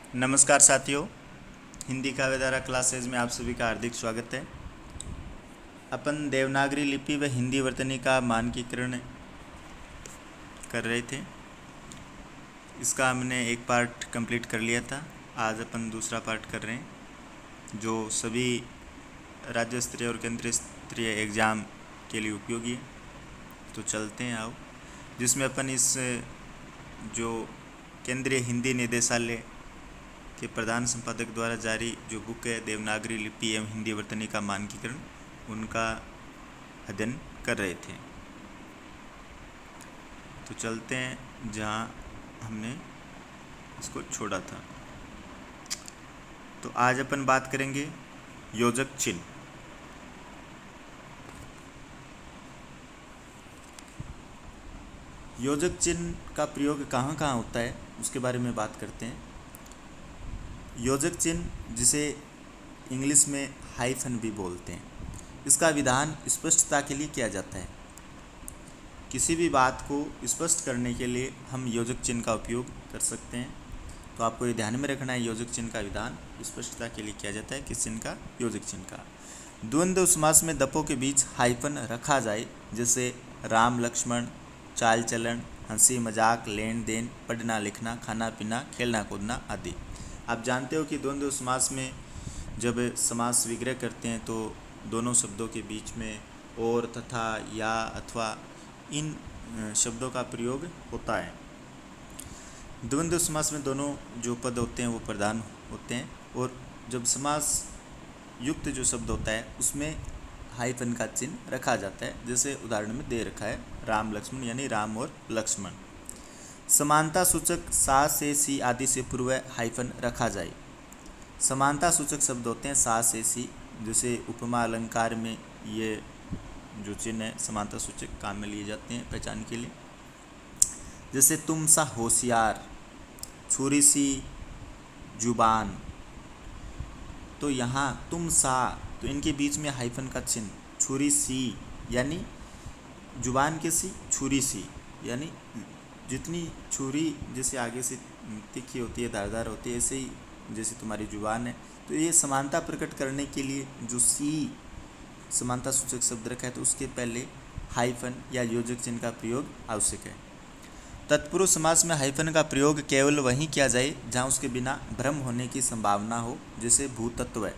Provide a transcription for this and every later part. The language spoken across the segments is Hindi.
नमस्कार साथियों, हिंदी काव्यधारा क्लासेज में आप सभी का हार्दिक स्वागत है। अपन देवनागरी लिपि व हिंदी वर्तनी का मानकीकरण कर रहे थे। इसका हमने एक पार्ट कंप्लीट कर लिया था। आज अपन दूसरा पार्ट कर रहे हैं जो सभी राज्य स्तरीय और केंद्रीय स्तरीय एग्ज़ाम के लिए उपयोगी है। तो चलते हैं आओ, जिसमें अपन इस जो केंद्रीय हिंदी निदेशालय के प्रधान संपादक द्वारा जारी जो बुक है देवनागरी लिपि एवं हिंदी वर्तनी का मानकीकरण, उनका अध्ययन कर रहे थे। तो चलते हैं जहाँ हमने इसको छोड़ा था। तो आज अपन बात करेंगे योजक चिन्ह। योजक चिन्ह का प्रयोग कहाँ कहाँ होता है उसके बारे में बात करते हैं। योजक चिन्ह जिसे इंग्लिश में हाइफन भी बोलते हैं, इसका विधान स्पष्टता के लिए किया जाता है। किसी भी बात को स्पष्ट करने के लिए हम योजक चिन्ह का उपयोग कर सकते हैं। तो आपको ये ध्यान में रखना है, योजक चिन्ह का विधान स्पष्टता के लिए किया जाता है। किस चिन्ह का? योजक चिन्ह का। द्वंद्व समास में दपों के बीच हाइफन रखा जाए, जैसे राम लक्ष्मण, चाल चलन, हंसी मजाक, लेन देन, पढ़ना लिखना, खाना पीना, खेलना कूदना आदि। आप जानते हो कि द्वंद्व समास में जब समास विग्रह करते हैं तो दोनों शब्दों के बीच में और, तथा, या, अथवा इन शब्दों का प्रयोग होता है। द्वंद्व समास में दोनों जो पद होते हैं वो प्रधान होते हैं, और जब समास युक्त जो शब्द होता है उसमें हाइफन का चिन्ह रखा जाता है। जैसे उदाहरण में दे रखा है राम लक्ष्मण, यानी राम और लक्ष्मण। समानता सूचक सा से सी आदि से पूर्व हाइफन रखा जाए। समानता सूचक शब्द होते हैं सा से सी, जैसे उपमा अलंकार में ये जो चिन्ह है समानता सूचक काम में लिए जाते हैं पहचान के लिए। जैसे तुम सा होशियार, छुरी सी जुबान। तो यहाँ तुम सा, तो इनके बीच में हाइफन का चिन्ह, छुरी सी यानी जुबान के सी, छुरी सी यानी जितनी छुरी जैसे आगे से तीखी होती है, धारदार होती है, ऐसे ही जैसे तुम्हारी जुबान है। तो ये समानता प्रकट करने के लिए जो सी समानता सूचक शब्द रखा है तो उसके पहले हाइफन या योजक चिन्ह का प्रयोग आवश्यक है। तत्पुरुष समास में हाइफन का प्रयोग केवल वहीं किया जाए जहाँ उसके बिना भ्रम होने की संभावना हो, जैसे भूतत्व है।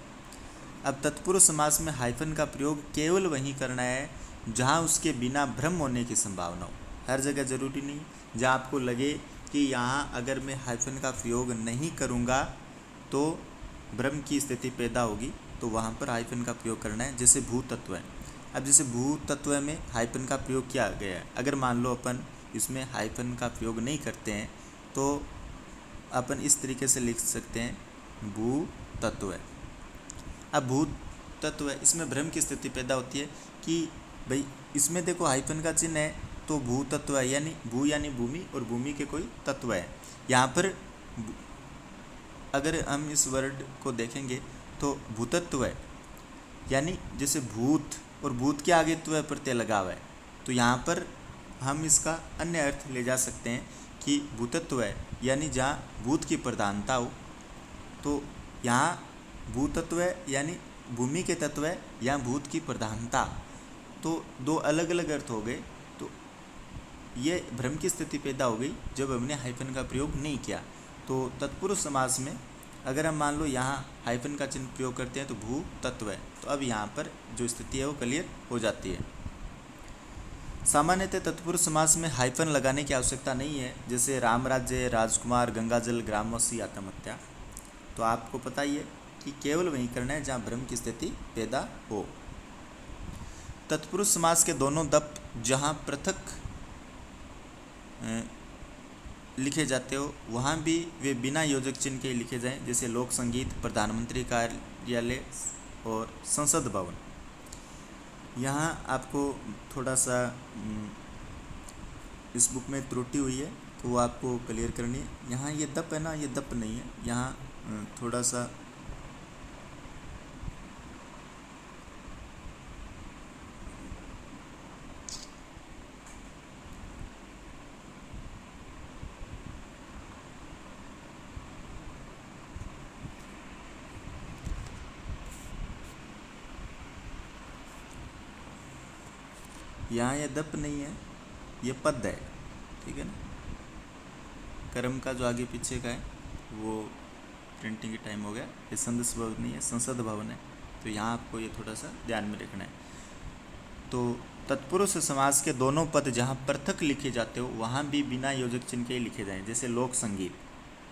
अब तत्पुरुष समास में हाइफन का प्रयोग केवल वहीं करना है जहाँ उसके बिना भ्रम होने की संभावना हो। हर जगह जरूरी नहीं, जहाँ आपको लगे कि यहाँ अगर मैं हाइफन का प्रयोग नहीं करूँगा तो भ्रम की स्थिति पैदा होगी, तो वहाँ पर हाइफन का प्रयोग करना है। जैसे भूतत्व है, अब जैसे भूतत्व में हाइफन का प्रयोग किया गया है, अगर मान लो अपन इसमें हाइफन का प्रयोग नहीं करते हैं तो अपन इस तरीके से लिख सकते हैं भूतत्व। अब भूत तत्व है, इसमें भ्रम की स्थिति पैदा होती है कि भाई इसमें देखो हाइफन का चिन्ह है तो भूतत्व है, यानी भू यानी भूमि और भूमि के कोई तत्व है। यहाँ पर अगर हम इस वर्ड को देखेंगे तो भूतत्व है, यानी जैसे भूत और भूत के आगे त्व प्रत्यय लगा हुआ है, तो यहाँ पर हम इसका अन्य अर्थ ले जा सकते हैं कि भूतत्व है यानी जहाँ भूत की प्रधानता हो। तो यहाँ भूतत्व है यानी भूमि के तत्व है या भूत की प्रधानता, तो दो अलग अलग अर्थ हो गए। तो ये भ्रम की स्थिति पैदा हो गई जब हमने हाइफन का प्रयोग नहीं किया। तो तत्पुरुष समास में अगर हम मान लो यहाँ हाइफन का चिन्ह प्रयोग करते हैं तो भू तत्व है, तो अब यहाँ पर जो स्थिति है वो क्लियर हो जाती है। सामान्यतः तत्पुरुष समास में हाइफन लगाने की आवश्यकता नहीं है, जैसे राम राज्य, राजकुमार, गंगाजल, ग्रामवासी, आत्महत्या। तो आपको पता ही है कि केवल वहीं करना है जहाँ भ्रम की स्थिति पैदा हो। तत्पुरुष समास के दोनों दप जहाँ पृथक लिखे जाते हो वहाँ भी वे बिना योजक चिन्ह के लिखे जाएं, जैसे लोक संगीत, प्रधानमंत्री कार्यालय और संसद भवन। यहाँ आपको थोड़ा सा इस बुक में त्रुटि हुई है तो वो आपको क्लियर करनी है। यहाँ ये दप है ना, ये दप नहीं है, यहाँ थोड़ा सा यहाँ ये दप नहीं है, ये पद है, ठीक है ना। कर्म का जो आगे पीछे का है वो प्रिंटिंग के टाइम हो गया। ये संदस भवन नहीं है, संसद भवन है, तो यहाँ आपको ये थोड़ा सा ध्यान में रखना है। तो तत्पुरुष समास के दोनों पद जहाँ पृथक लिखे जाते हो वहाँ भी बिना योजक चिन्ह के ही लिखे जाएं। जैसे लोक संगीत,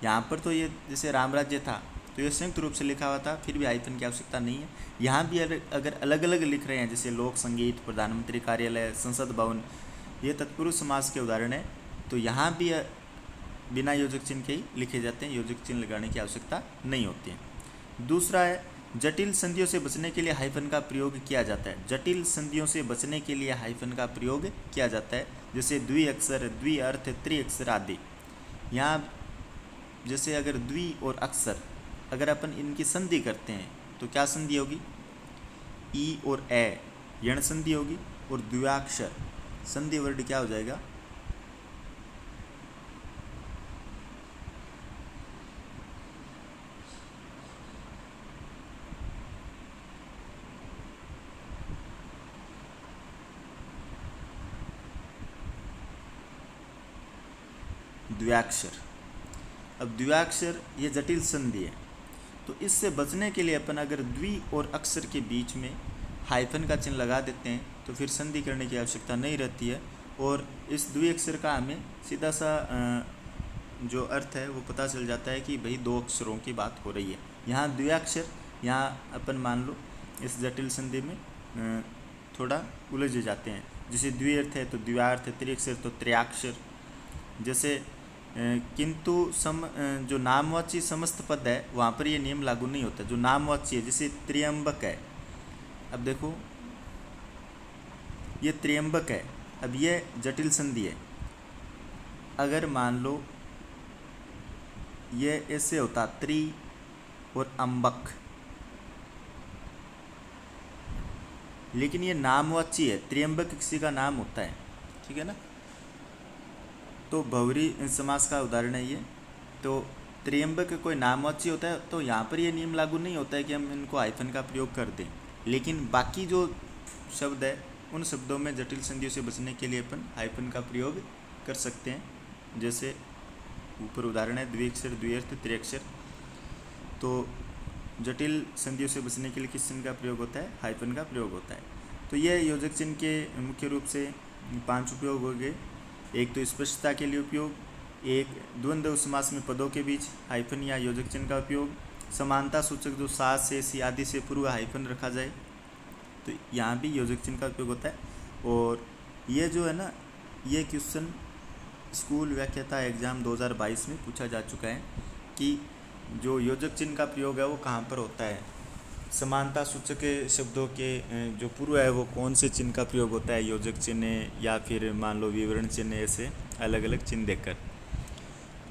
यहाँ पर तो ये जैसे राम राज्य था तो ये संयुक्त रूप से लिखा हुआ था, फिर भी हाइफन की आवश्यकता नहीं है। यहाँ भी अगर अलग अलग लिख रहे हैं, जैसे लोक संगीत, प्रधानमंत्री कार्यालय, संसद भवन, ये तत्पुरुष समास के उदाहरण है, तो यहाँ भी बिना योजक चिन्ह के ही लिखे जाते हैं, योजक चिन्ह लगाने की आवश्यकता नहीं होती है। दूसरा है जटिल संधियों से बचने के लिए हाइफन का प्रयोग किया जाता है। जटिल संधियों से बचने के लिए हाइफन का प्रयोग किया जाता है, जैसे द्विअक्षर, द्विअर्थ, त्रिअक्षर आदि। यहाँ जैसे अगर द्वि और अक्षर अगर अपन इनकी संधि करते हैं तो क्या संधि होगी, ई और ए यण संधि होगी, और द्विअक्षर संधि वर्ड क्या हो जाएगा, द्व्याक्षर। अब द्व्याक्षर ये जटिल संधि है, तो इससे बचने के लिए अपन अगर द्वि और अक्षर के बीच में हाइफन का चिन्ह लगा देते हैं तो फिर संधि करने की आवश्यकता नहीं रहती है, और इस द्विअक्षर का हमें सीधा सा जो अर्थ है वो पता चल जाता है कि भाई दो अक्षरों की बात हो रही है। यहाँ द्विअक्षर, यहाँ अपन मान लो इस जटिल संधि में थोड़ा उलझ जाते हैं। जैसे द्विअर्थ है तो द्विआर्थ, त्रिअक्षर तो त्रियाक्षर। जैसे किंतु जो नामवाची समस्त पद है वहाँ पर ये नियम लागू नहीं होता। जो नामवाची है जैसे त्र्यंबक है, अब देखो ये त्र्यंबक है, अब ये जटिल संधि है। अगर मान लो ये ऐसे होता त्रि और अंबक, लेकिन ये नामवाची है, त्र्यंबक किसी का नाम होता है, ठीक है ना। तो बहुरी समास का उदाहरण है ये। तो त्र्यंबक कोई नामवाची होता है तो यहाँ पर ये नियम लागू नहीं होता है कि हम इनको हाइफन का प्रयोग कर दें, लेकिन बाकी जो शब्द है उन शब्दों में जटिल संधियों से बचने के लिए अपन हाइफन का प्रयोग कर सकते हैं। जैसे ऊपर उदाहरण है द्विअक्षर, द्विअर्थ, त्रिअक्षर। तो जटिल संधियों से बचने के लिए किस चिन्ह का प्रयोग होता है, हाइफन का प्रयोग होता है। तो यह योजक चिन्ह के मुख्य रूप से 5 उपयोग हो गए। एक तो स्पष्टता के लिए उपयोग, एक द्वंद्व समास में पदों के बीच हाइफन या योजक चिन्ह का उपयोग, समानता सूचक जो सा से सी आदि से पूर्व हाइफन रखा जाए तो यहाँ भी योजक चिन्ह का उपयोग होता है। और ये जो है ना, ये क्वेश्चन स्कूल व्याख्याता एग्ज़ाम 2022 में पूछा जा चुका है कि जो योजक चिन्ह का प्रयोग है वो कहाँ पर होता है, समानता सूचक शब्दों के जो पूर्व है वो कौन से चिन्ह का प्रयोग होता है, योजक चिन्ह या फिर मान लो विवरण चिन्ह, ऐसे अलग अलग चिन्ह देकर।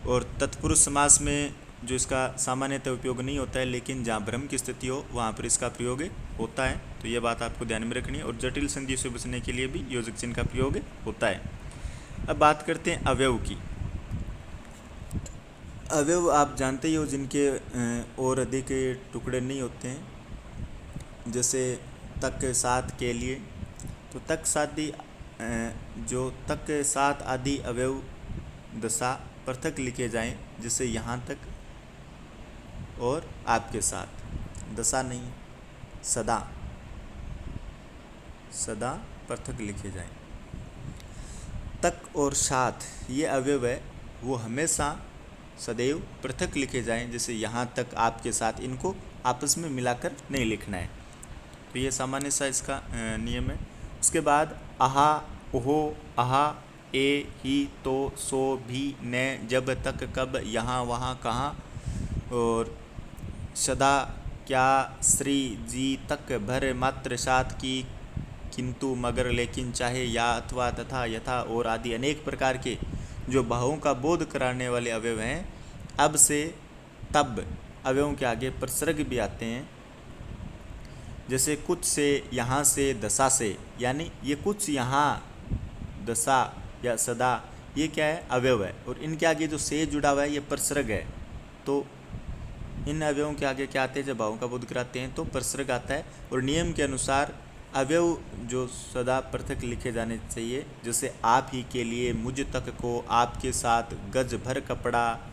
और तत्पुरुष समास में जो इसका सामान्यतः उपयोग नहीं होता है, लेकिन जहाँ भ्रम की स्थिति हो वहाँ पर इसका प्रयोग होता है, तो ये बात आपको ध्यान में रखनी है। और जटिल संधियों से बचने के लिए भी योजक चिन्ह का प्रयोग होता है। अब बात करते हैं अवयव की। अवयव आप जानते ही हो जिनके और अधिक टुकड़े नहीं होते हैं, जैसे तक, सात के लिए। तो तक, सादि जो तक, सात आदि अवयव दशा पृथक लिखे जाएं, जैसे यहाँ तक और आपके साथ, दशा नहीं, सदा, सदा पृथक लिखे जाएं। तक और साथ ये अवयव है वो हमेशा सदैव पृथक लिखे जाएं, जैसे यहाँ तक, आपके साथ, इनको आपस में मिलाकर नहीं लिखना है। तो ये सामान्य सा इसका नियम है। उसके बाद आहा, ओहो, आहा, ए, ही, तो, सो, भी, ने, जब, तक, कब, यहाँ, वहाँ, कहाँ। और सदा, क्या, श्री, जी, तक, भर, मात्र, साथ, की, किंतु, मगर, लेकिन, चाहे, या, अथवा, तथा, यथा और आदि अनेक प्रकार के जो भावों का बोध कराने वाले अवयव हैं। अब से, तब अवयवों के आगे प्रसर्ग भी आते हैं, जैसे कुछ से, यहाँ से, दशा से, यानी ये कुछ, यहाँ, दशा या सदा, ये क्या है, अवयव है, और इनके आगे जो से जुड़ा हुआ है ये प्रसर्ग है। तो इन अवयवों के आगे क्या आते हैं, जब भावों का बोध कराते हैं तो प्रसर्ग आता है। और नियम के अनुसार अवयव जो सदा पृथक लिखे जाने चाहिए, जैसे आप ही के लिए मुझ तक को आपके साथ गज भर कपड़ा,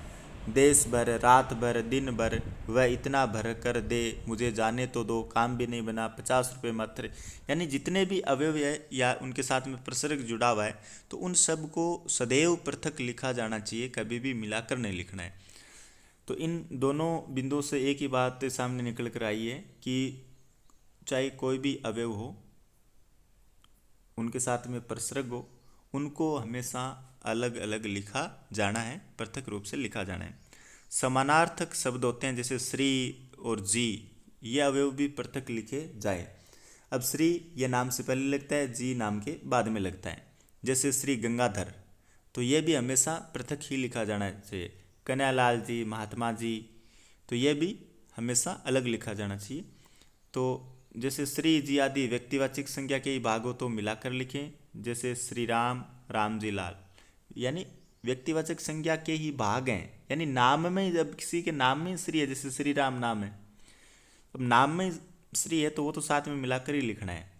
देश भर रात भर दिन भर वह इतना भर कर दे, मुझे जाने तो दो काम भी नहीं बना 50 रुपये मात्र। यानी जितने भी अवयव है या उनके साथ में प्रसर्ग जुड़ा हुआ है तो उन सब को सदैव पृथक लिखा जाना चाहिए, कभी भी मिलाकर नहीं लिखना है। तो इन दोनों बिंदुओं से एक ही बात सामने निकल कर आई है कि चाहे कोई भी अवयव हो, उनके साथ में प्रसर्ग हो, उनको हमेशा अलग अलग लिखा जाना है, पृथक रूप से लिखा जाना है। समानार्थक शब्द होते हैं जैसे श्री और जी, ये अवयव भी पृथक लिखे जाए। अब श्री ये नाम से पहले लगता है, जी नाम के बाद में लगता है। जैसे श्री गंगाधर, तो ये भी हमेशा पृथक ही लिखा जाना चाहिए। कन्हैयालाल जी, महात्मा जी, तो ये भी हमेशा अलग लिखा जाना चाहिए। तो जैसे श्री जी आदि व्यक्तिवाचक संज्ञा के ही भाग हो तो मिलाकर लिखें, जैसे श्री राम, राम जी लाल, यानी व्यक्तिवाचक संज्ञा के ही भाग हैं। यानी नाम में, जब किसी के नाम में श्री है, जैसे श्री राम नाम है, अब नाम में श्री है तो वो तो साथ में मिलाकर ही लिखना है।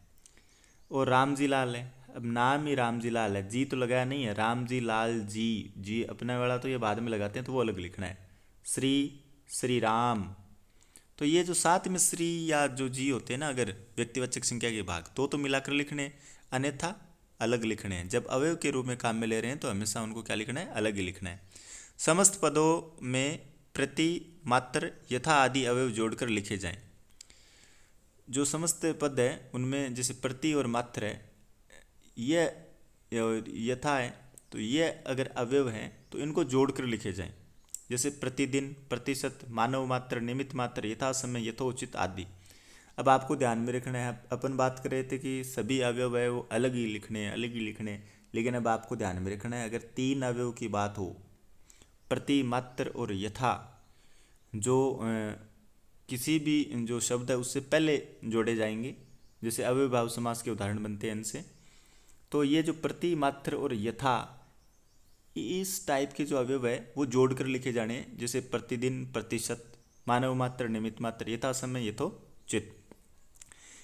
और राम जी लाल है, अब नाम ही राम जी लाल है, जी तो लगाया नहीं है, राम जी लाल जी, जी अपने वाला तो ये बाद में लगाते हैं तो वो अलग लिखना है। श्री, श्री राम, तो ये जो साथ में श्री या जो जी होते हैं ना, अगर व्यक्तिवाचक संख्या के भाग तो मिलाकर लिखने, अन्यथा अलग लिखने हैं। जब अवयव के रूप में काम में ले रहे हैं तो हमेशा उनको क्या लिखना है, अलग ही लिखना है। समस्त पदों में प्रति, मात्र, यथा आदि अवयव जोड़कर लिखे जाएं। जो समस्त पद है उनमें जैसे प्रति और मात्र है, ये यथा है, तो ये अगर अवयव हैं तो इनको जोड़कर लिखे जाएं। जैसे प्रतिदिन, प्रतिशत, मानव मात्र, निमित्त मात्र, यथा समय, यथोचित आदि। अब आपको ध्यान में रखना है, अपन बात कर रहे थे कि सभी अवयव है वो अलग ही लिखने हैं, अलग ही लिखने हैं, लेकिन अब आपको ध्यान में रखना है, अगर 3 अवयव की बात हो, प्रति, मात्र और यथा, जो किसी भी जो शब्द है उससे पहले जोड़े जाएंगे, जैसे अव्ययभाव समास के उदाहरण बनते हैं इनसे। तो ये जो प्रति, मात्र और यथा, इस टाइप के जो अवयव है वो जोड़कर लिखे जाने हैं, जैसे प्रतिदिन, प्रतिशत, मानव मात्र, निमित्त मात्र, यथा समय, यथोचित।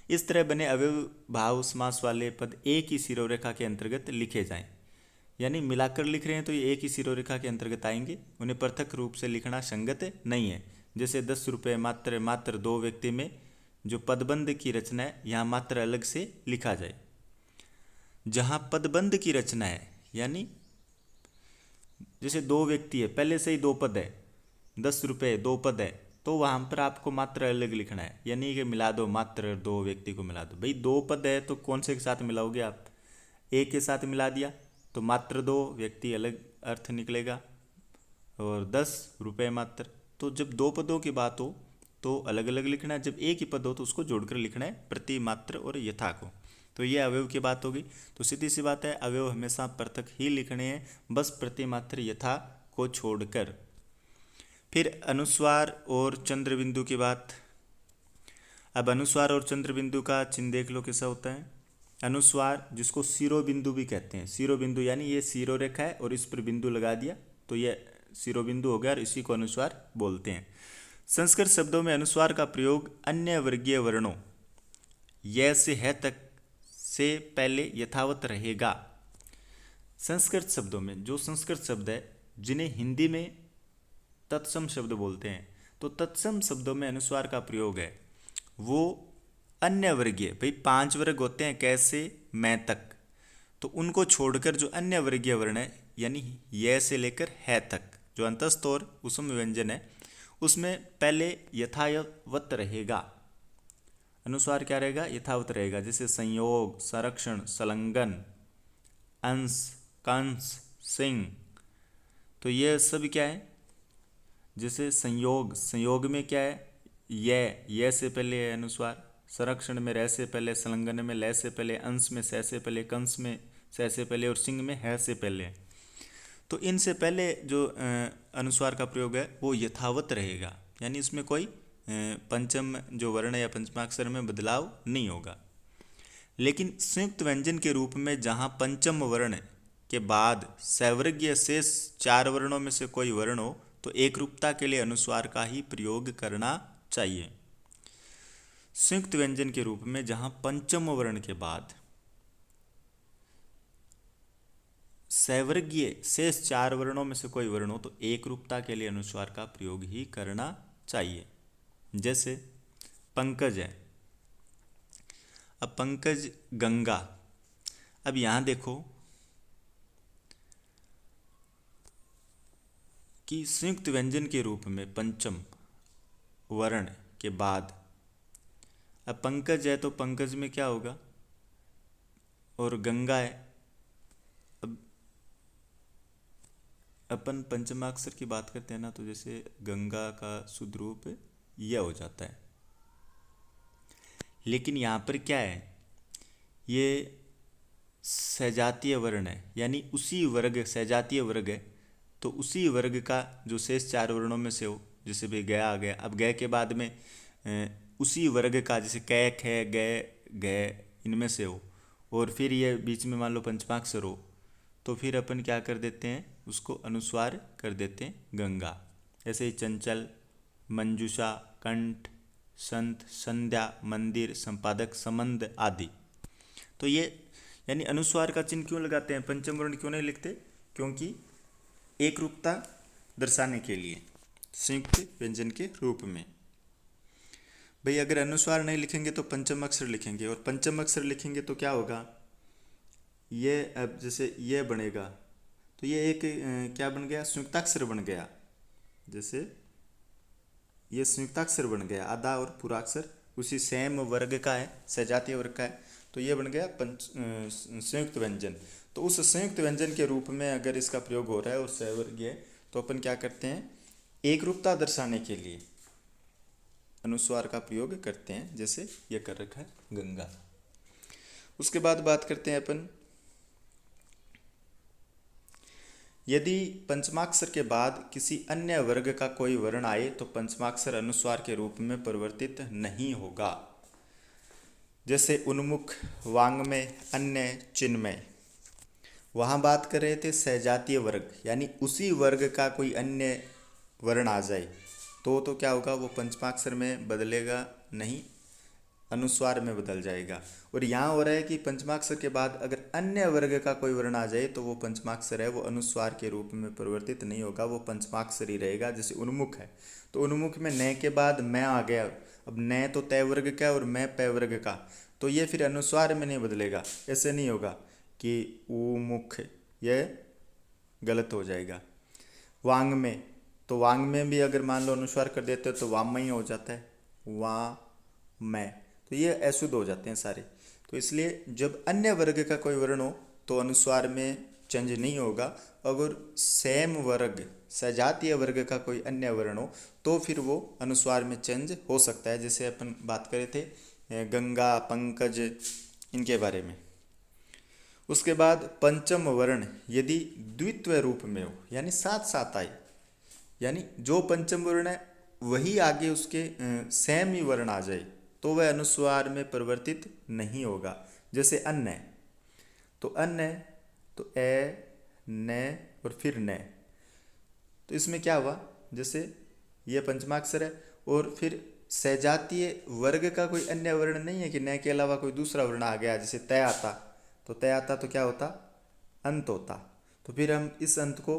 इस तरह बने अवयव भाव समास वाले पद एक ही सिरोरेखा के अंतर्गत लिखे जाएं। यानी मिलाकर लिख रहे हैं तो ये एक ही सिरोरेखा के अंतर्गत आएंगे, उन्हें पृथक रूप से लिखना संगत नहीं है। जैसे 10 रुपये मात्र, मात्र 2 व्यक्ति में जो पदबंध की रचना है, यहाँ मात्र अलग से लिखा जाए। जहाँ पदबंध की रचना है, यानी जैसे 2 व्यक्ति है, पहले से ही 2 पद है, 10 रुपये 2 पद है, तो वहाँ पर आपको मात्र अलग लिखना है, यानी कि मिला दो, मात्र 2 व्यक्ति को मिला दो। भाई 2 पद है तो कौन से के साथ मिलाओगे आप, एक के साथ मिला दिया तो मात्र 2 व्यक्ति अलग अर्थ निकलेगा, और 10 रुपये मात्र। तो जब 2 पदों की बात हो तो अलग अलग लिखना है, जब एक ही पद हो तो उसको जोड़कर लिखना है, प्रति, मात्र और यथा को। तो ये अवयव की बात होगी। तो सीधी सी बात है, अवयव हमेशा पृथक ही लिखने हैं, बस प्रति, मात्र, यथा को छोड़कर। फिर अनुस्वार और चंद्र बिंदु की बात। अब अनुस्वार और चंद्र बिंदु का चिन्ह देख लो कैसा होता है। अनुस्वार जिसको शिरोबिंदु भी कहते हैं, शिरोबिंदु यानी ये शिरोरेखा है और इस पर बिंदु लगा दिया तो ये शिरोबिंदु हो गया, और इसी को अनुस्वार बोलते हैं। संस्कृत शब्दों में अनुस्वार का प्रयोग अन्य वर्गीय वर्णों य से है तक से पहले यथावत रहेगा। संस्कृत शब्दों में, जो संस्कृत शब्द है जिन्हें हिंदी में तत्सम शब्द बोलते हैं, तो तत्सम शब्दों में अनुस्वार का प्रयोग है वो अन्य वर्गीय, भाई 5 वर्ग होते हैं, कैसे, मैं तक, तो उनको छोड़कर जो अन्य वर्गीय वर्ण है, यानी य से लेकर है तक, जो अंतस्थ और उसम व्यंजन है, उसमें पहले यथावत रहेगा। अनुस्वार क्या रहेगा, यथावत रहेगा। जैसे संयोग, संरक्षण, संलग्न, अंश, कंस, सिंह, तो ये सब क्या है। जैसे संयोग, संयोग में क्या है, ये से पहले है अनुस्वार, संरक्षण में रह से पहले, संलग्न में लय से पहले, अंश में सह से पहले, कंस में सह से पहले और सिंह में है से पहले। तो इनसे पहले जो अनुस्वार का प्रयोग है वो यथावत रहेगा, यानी इसमें कोई पंचम जो वर्ण या पंचमाक्षर में बदलाव नहीं होगा। लेकिन संयुक्त व्यंजन के रूप में जहाँ पंचम वर्ण के बाद सवर्गीय शेष 4 वर्णों में से कोई वर्ण हो तो एक रूपता के लिए अनुस्वार का ही प्रयोग करना चाहिए। संयुक्त व्यंजन के रूप में जहाँ पंचम वर्ण के बाद सवर्गीय शेष 4 वर्णों में से कोई वर्ण हो तो एक रूपता के लिए अनुस्वार का प्रयोग ही करना चाहिए। जैसे पंकज है, अब पंकज गंगा। अब यहाँ देखो कि संयुक्त व्यंजन के रूप में पंचम वर्ण के बाद अब पंकज है तो पंकज में क्या होगा, और गंगा है। अब अपन पंचमाक्षर की बात करते हैं ना, तो जैसे गंगा का शुद्ध रूप यह हो जाता है। लेकिन यहाँ पर क्या है, ये सजातीय वर्ण है, यानी उसी वर्ग, सजातीय वर्ग है तो उसी वर्ग का जो शेष 4 वर्णों में से हो, जैसे भी गया आ गया। अब गए के बाद में उसी वर्ग का, जैसे कै खे गए गए इनमें से हो, और फिर ये बीच में मान लो पंचमाक्षर हो, तो फिर अपन क्या कर देते हैं, उसको अनुस्वार कर देते हैं गंगा। ऐसे ही चंचल, मंजूषा, कंठ, संत, संध्या, मंदिर, संपादक, संबंध आदि। तो ये यानी अनुस्वार का चिन्ह क्यों लगाते हैं, पंचम वर्ण क्यों नहीं लिखते, क्योंकि एक रूपता दर्शाने के लिए संयुक्त व्यंजन के रूप में। भाई अगर अनुस्वार नहीं लिखेंगे तो पंचम अक्षर लिखेंगे, और पंचम अक्षर लिखेंगे तो क्या होगा, ये अब जैसे ये बनेगा तो ये एक क्या बन गया, संयुक्ताक्षर बन गया। जैसे ये संयुक्ताक्षर बन गया, आधा और पूराक्षर उसी सेम वर्ग का है, सजातीय वर्ग का है, तो ये बन गया संयुक्त व्यंजन। तो उस संयुक्त व्यंजन के रूप में अगर इसका प्रयोग हो रहा है और सवर्गीय, तो अपन क्या करते हैं, एक रूपता दर्शाने के लिए अनुस्वार का प्रयोग करते हैं। जैसे ये कर रखा है गंगा। उसके बाद बात करते हैं अपन, यदि पंचमाक्षर के बाद किसी अन्य वर्ग का कोई वर्ण आए तो पंचमाक्षर अनुस्वार के रूप में परिवर्तित नहीं होगा। जैसे उन्मुख, वाङ्मय, अन्य, चिन्मय। वहाँ बात कर रहे थे सजातीय वर्ग, यानी उसी वर्ग का कोई अन्य वर्ण आ जाए तो क्या होगा, वो पंचमाक्षर में बदलेगा नहीं, अनुस्वार में बदल जाएगा। और यहाँ हो रहा है कि पंचमाक्षर के बाद अगर अन्य वर्ग का कोई वर्ण आ जाए तो वो पंचमाक्षर है, वो अनुस्वार के रूप में परिवर्तित नहीं होगा, वो पंचमाक्षर ही रहेगा। जैसे उन्मुख है तो उन्मुख में न के बाद मैं आ गया, अब न तो तय वर्ग का और मैं पै वर्ग का, तो ये फिर अनुस्वार में नहीं बदलेगा। ऐसे नहीं होगा कि उमुख, यह गलत हो जाएगा। वाङ्मय, तो वाङ्मय भी अगर मान लो अनुस्वार कर देते हो तो वामय हो जाता है, वामय, तो ये अशुद्ध हो जाते हैं सारे। तो इसलिए जब अन्य वर्ग का कोई वर्ण हो तो अनुस्वार में चेंज नहीं होगा। अगर सेम वर्ग, सजातीय वर्ग का कोई अन्य वर्ण हो तो फिर वो अनुस्वार में चेंज हो सकता है। जैसे अपन बात करे थे गंगा, पंकज, इनके बारे में। उसके बाद पंचम वर्ण यदि द्वित्व रूप में हो, यानी साथ साथ आए, यानी जो पंचम वर्ण है वही आगे उसके सेम ही वर्ण आ जाए तो वह अनुस्वार में परिवर्तित नहीं होगा। जैसे अन्न, तो अन्न तो ए, न और फिर न, तो इसमें क्या हुआ, जैसे ये पंचमाक्षर है और फिर सजातीय वर्ग का कोई अन्य वर्ण नहीं है कि न के अलावा कोई दूसरा वर्ण आ गया। जैसे तय आता, तो तय आता तो क्या होता, अंत होता, तो फिर हम इस अंत को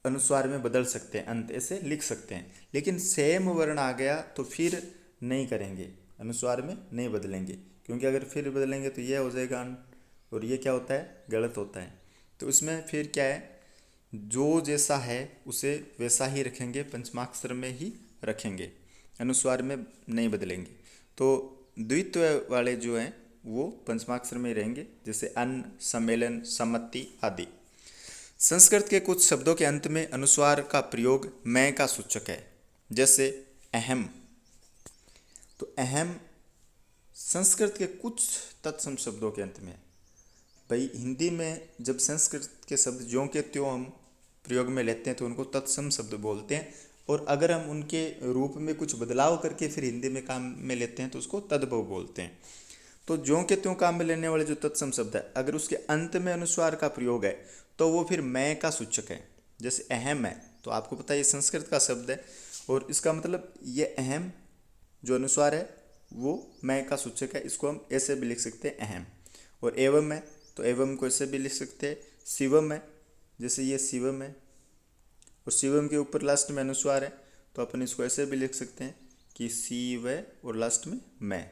अनुस्वार में बदल सकते हैं, अंत ऐसे लिख सकते हैं। लेकिन सेम वर्ण आ गया तो फिर नहीं करेंगे, अनुस्वार में नहीं बदलेंगे, क्योंकि अगर फिर बदलेंगे तो यह हो जाएगा अंत, और ये क्या होता है, गलत होता है। तो इसमें फिर क्या है, जो जैसा है उसे वैसा ही रखेंगे, पंचमाक्षर में ही रखेंगे, अनुस्वार में नहीं बदलेंगे। तो द्वित्व वाले जो हैं वो पंचमाक्षर में ही रहेंगे, जैसे अन्न, सम्मेलन, सम्मति आदि। संस्कृत के कुछ शब्दों के अंत में अनुस्वार का प्रयोग मैं का सूचक है। जैसे अहम, तो अहम संस्कृत के कुछ तत्सम शब्दों के अंत में। भाई हिंदी में जब संस्कृत के शब्द ज्यों के त्यों हम प्रयोग में लेते हैं तो उनको तत्सम शब्द बोलते हैं, और अगर हम उनके रूप में कुछ बदलाव करके फिर हिंदी में काम में लेते हैं तो उसको तद्भव बोलते हैं। तो ज्यों के त्यों काम में लेने वाले जो तत्सम शब्द है, अगर उसके अंत में अनुस्वार का प्रयोग है तो वो फिर मैं का सूचक है। जैसे अहम है, तो आपको पता है ये संस्कृत का शब्द है और इसका मतलब ये अहम जो अनुस्वार है वो मैं का सूचक है, इसको हम ऐसे भी लिख सकते हैं अहम। और एवं है तो एवं को ऐसे भी लिख सकते हैं। शिवम है, जैसे ये शिवम है और शिवम के ऊपर लास्ट में अनुस्वार है तो अपन इसको ऐसे भी लिख सकते हैं कि शिव और लास्ट में मैं।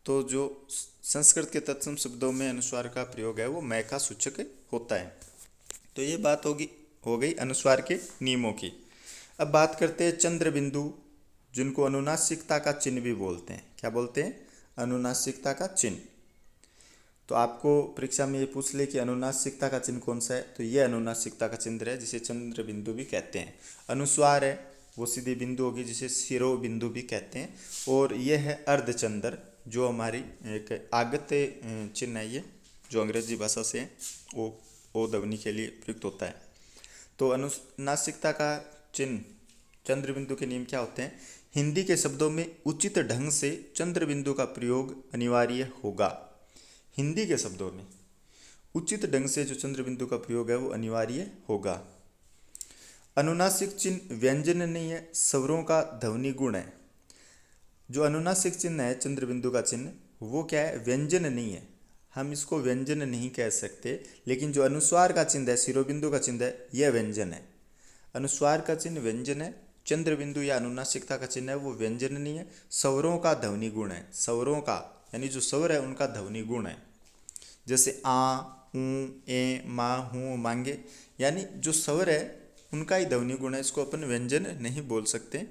तो जो संस्कृत के तत्सम शब्दों में अनुस्वार का प्रयोग है वो मैं का सूचक होता है। तो ये बात हो गई अनुस्वार के नियमों की। अब बात करते हैं चंद्र बिंदु, जिनको अनुनासिकता का चिन्ह भी बोलते हैं। क्या बोलते हैं? अनुनासिकता का चिन्ह। तो आपको परीक्षा में ये पूछ ले कि अनुनासिकता का चिन्ह कौन सा है, तो ये अनुनासिकता का चिन्ह है जिसे चंद्र बिंदु भी कहते हैं। अनुस्वार है वो सीधी बिंदु होगी जिसे शिरो बिंदु भी कहते हैं। और ये है अर्धचंद्र, जो हमारी एक आगत्य चिन्ह है, ये जो अंग्रेजी भाषा से ओ ध्वनि के लिए प्रयुक्त होता है। तो अनुनासिकता का चिन्ह चंद्र बिंदु के नियम क्या होते हैं? हिंदी के शब्दों में उचित ढंग से चंद्र बिंदु का प्रयोग अनिवार्य होगा। हिंदी के शब्दों में उचित ढंग से जो चंद्र बिंदु का प्रयोग है वो अनिवार्य होगा। अनुनासिक चिन्ह व्यंजन नहीं है, स्वरों का ध्वनि गुण है। जो अनुनासिक चिन्ह है चंद्र बिंदु का चिन्ह, वो क्या है? व्यंजन नहीं है, हम इसको व्यंजन नहीं कह सकते। लेकिन जो अनुस्वार का चिन्ह है, शिरोबिंदु का चिन्ह है, यह व्यंजन है। अनुस्वार का चिन्ह व्यंजन है, चंद्र बिंदु या अनुनासिकता का चिन्ह है वो व्यंजन नहीं है, स्वरों का ध्वनि गुण है। स्वरों का यानी जो स्वर है उनका ध्वनि गुण है। जैसे आ, ऊ, ए, मा, हूँ, मांगे, यानी जो स्वर है उनका ही ध्वनि गुण है, इसको अपन व्यंजन नहीं बोल सकते।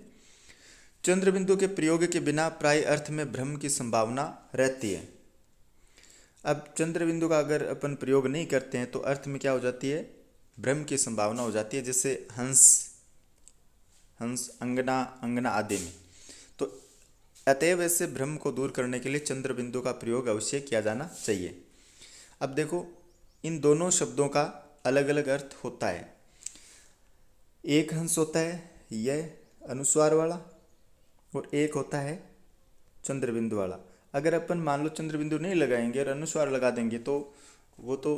चंद्र बिंदु के प्रयोग के बिना प्राय अर्थ में भ्रम की संभावना रहती है। अब चंद्र बिंदु का अगर अपन प्रयोग नहीं करते हैं तो अर्थ में क्या हो जाती है? भ्रम की संभावना हो जाती है। जैसे हंस, हंस, अंगना, अंगना आदि में। तो अतएव ऐसे भ्रम को दूर करने के लिए चंद्र बिंदु का प्रयोग अवश्य किया जाना चाहिए। अब देखो, इन दोनों शब्दों का अलग अलग अर्थ होता है। एक हंस होता है यह अनुस्वार वाला, और एक होता है चंद्र बिंदु वाला। अगर अपन मान लो चंद्र बिंदु नहीं लगाएंगे और अनुस्वार लगा देंगे तो वो तो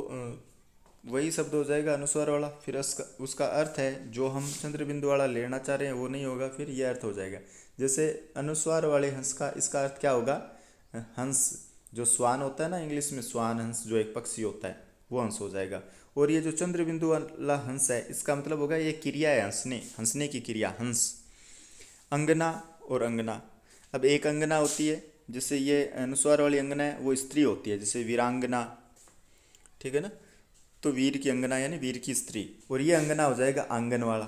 वही शब्द हो जाएगा अनुस्वार वाला। फिर उसका अर्थ है जो हम चंद्र बिंदु वाला लेना चाह रहे हैं वो नहीं होगा, फिर ये अर्थ हो जाएगा। जैसे अनुस्वार वाले हंस का इसका अर्थ क्या होगा? हंस जो स्वान होता है ना, इंग्लिश में स्वान हंस जो एक पक्षी होता है वो हंस हो जाएगा। और ये जो चंद्र बिंदु वाला हंस है इसका मतलब होगा ये क्रिया है, हंसने, हंसने की क्रिया, हंस। अंगना और अंगना, अब एक अंगना होती है, जैसे ये अनुस्वार वाली अंगना है वो स्त्री होती है, जैसे वीरांगना, ठीक है ना। तो वीर की अंगना यानी वीर की स्त्री, और ये अंगना हो जाएगा आंगन वाला।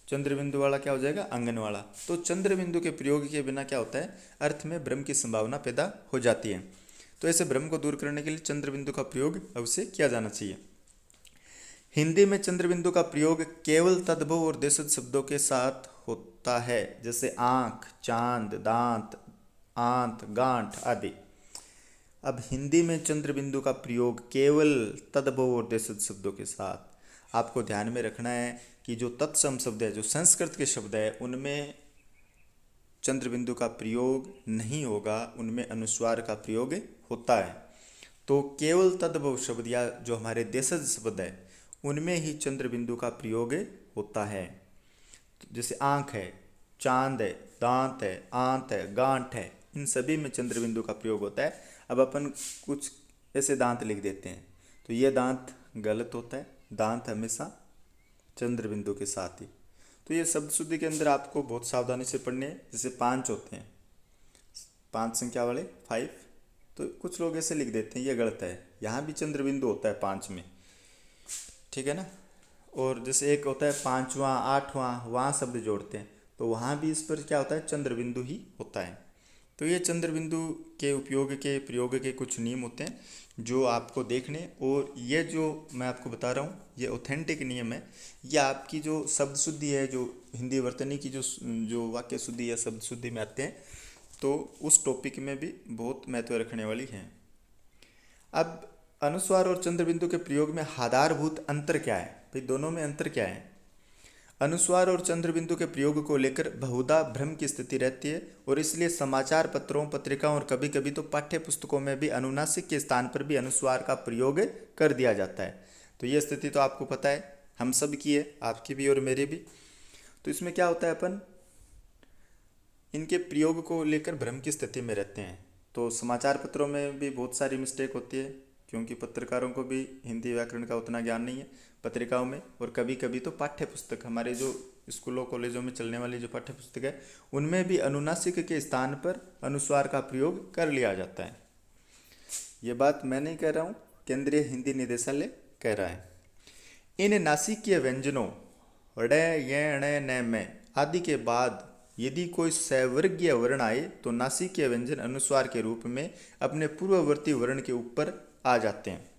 चंद्र बिंदु वाला क्या हो जाएगा? आंगन वाला। तो चंद्र बिंदु के प्रयोग के बिना क्या होता है? अर्थ में भ्रम की संभावना पैदा हो जाती है। तो ऐसे भ्रम को दूर करने के लिए चंद्र बिंदु का प्रयोग अवश्य किया जाना चाहिए। हिंदी में चंद्र बिंदु का प्रयोग केवल तद्भव और देशज शब्दों के साथ होता है, जैसे आँख, चांद, दांत, आंत, गांठ आदि। अब हिंदी में चंद्र बिंदु का प्रयोग केवल तद्भव और देशज शब्दों के साथ। आपको ध्यान में रखना है कि जो तत्सम शब्द है, जो संस्कृत के शब्द है, उनमें चंद्र बिंदु का प्रयोग नहीं होगा, उनमें अनुस्वार का प्रयोग होता है। तो केवल तद्भव शब्द या जो हमारे देशज शब्द है उनमें ही चंद्र बिंदु का प्रयोग होता है। जैसे आँख है, चांद है, दांत है, आंत है, गांठ है, इन सभी में चंद्र बिंदु का प्रयोग होता है। अब अपन कुछ ऐसे दांत लिख देते हैं तो ये दांत गलत होता है, दांत हमेशा चंद्र बिंदु के साथ ही। तो ये शब्द शुद्धि के अंदर आपको बहुत सावधानी से पढ़ने हैं। जैसे 5 होते हैं, 5 संख्या वाले 5, तो कुछ लोग ऐसे लिख देते हैं, ये गलत है, यहाँ भी चंद्र बिंदु होता है 5 में, ठीक है ना। और जैसे एक होता है 5वां, 8वां, वहाँ शब्द जोड़ते हैं तो वहाँ भी इस पर क्या होता है? चंद्र बिंदु ही होता है। तो ये चंद्र बिंदु के उपयोग के प्रयोग के कुछ नियम होते हैं जो आपको देखने, और ये जो मैं आपको बता रहा हूँ ये ऑथेंटिक नियम है। ये आपकी जो शब्द शुद्धि है, जो हिंदी वर्तनी की जो वाक्य शुद्धि या शब्द शुद्धि में आते हैं, तो उस टॉपिक में भी बहुत महत्व रखने वाली हैं। अब अनुस्वार और चंद्र बिंदु के प्रयोग में आधारभूत अंतर क्या है? भाई दोनों में अंतर क्या है? अनुस्वार और चंद्र बिंदु के प्रयोग को लेकर बहुधा भ्रम की स्थिति रहती है, और इसलिए समाचार पत्रों, पत्रिकाओं और कभी कभी तो पाठ्य पुस्तकों में भी अनुनासिक के स्थान पर भी अनुस्वार का प्रयोग कर दिया जाता है। तो ये स्थिति तो आपको पता है, हम सब की है, आपकी भी और मेरी भी। तो इसमें क्या होता है, अपन इनके प्रयोग को लेकर भ्रम की स्थिति में रहते हैं। तो समाचार पत्रों में भी बहुत सारी मिस्टेक होती है, क्योंकि पत्रकारों को भी हिंदी व्याकरण का उतना ज्ञान नहीं है पत्रिकाओं में। और कभी कभी तो पाठ्य पुस्तक, हमारे जो स्कूलों कॉलेजों में चलने वाली जो पाठ्य पुस्तक है, उनमें भी अनुनासिक के स्थान पर अनुस्वार का प्रयोग कर लिया जाता है। ये बात मैं नहीं कह रहा हूँ, केंद्रीय हिंदी निदेशालय कह रहा है। इन नासिकीय व्यंजनों ड़, य, ण, न, में आदि के बाद यदि कोई सवर्गीय वर्ण आए तो नासिकीय व्यंजन अनुस्वार के रूप में अपने पूर्ववर्ती वर्ण के ऊपर आ जाते हैं।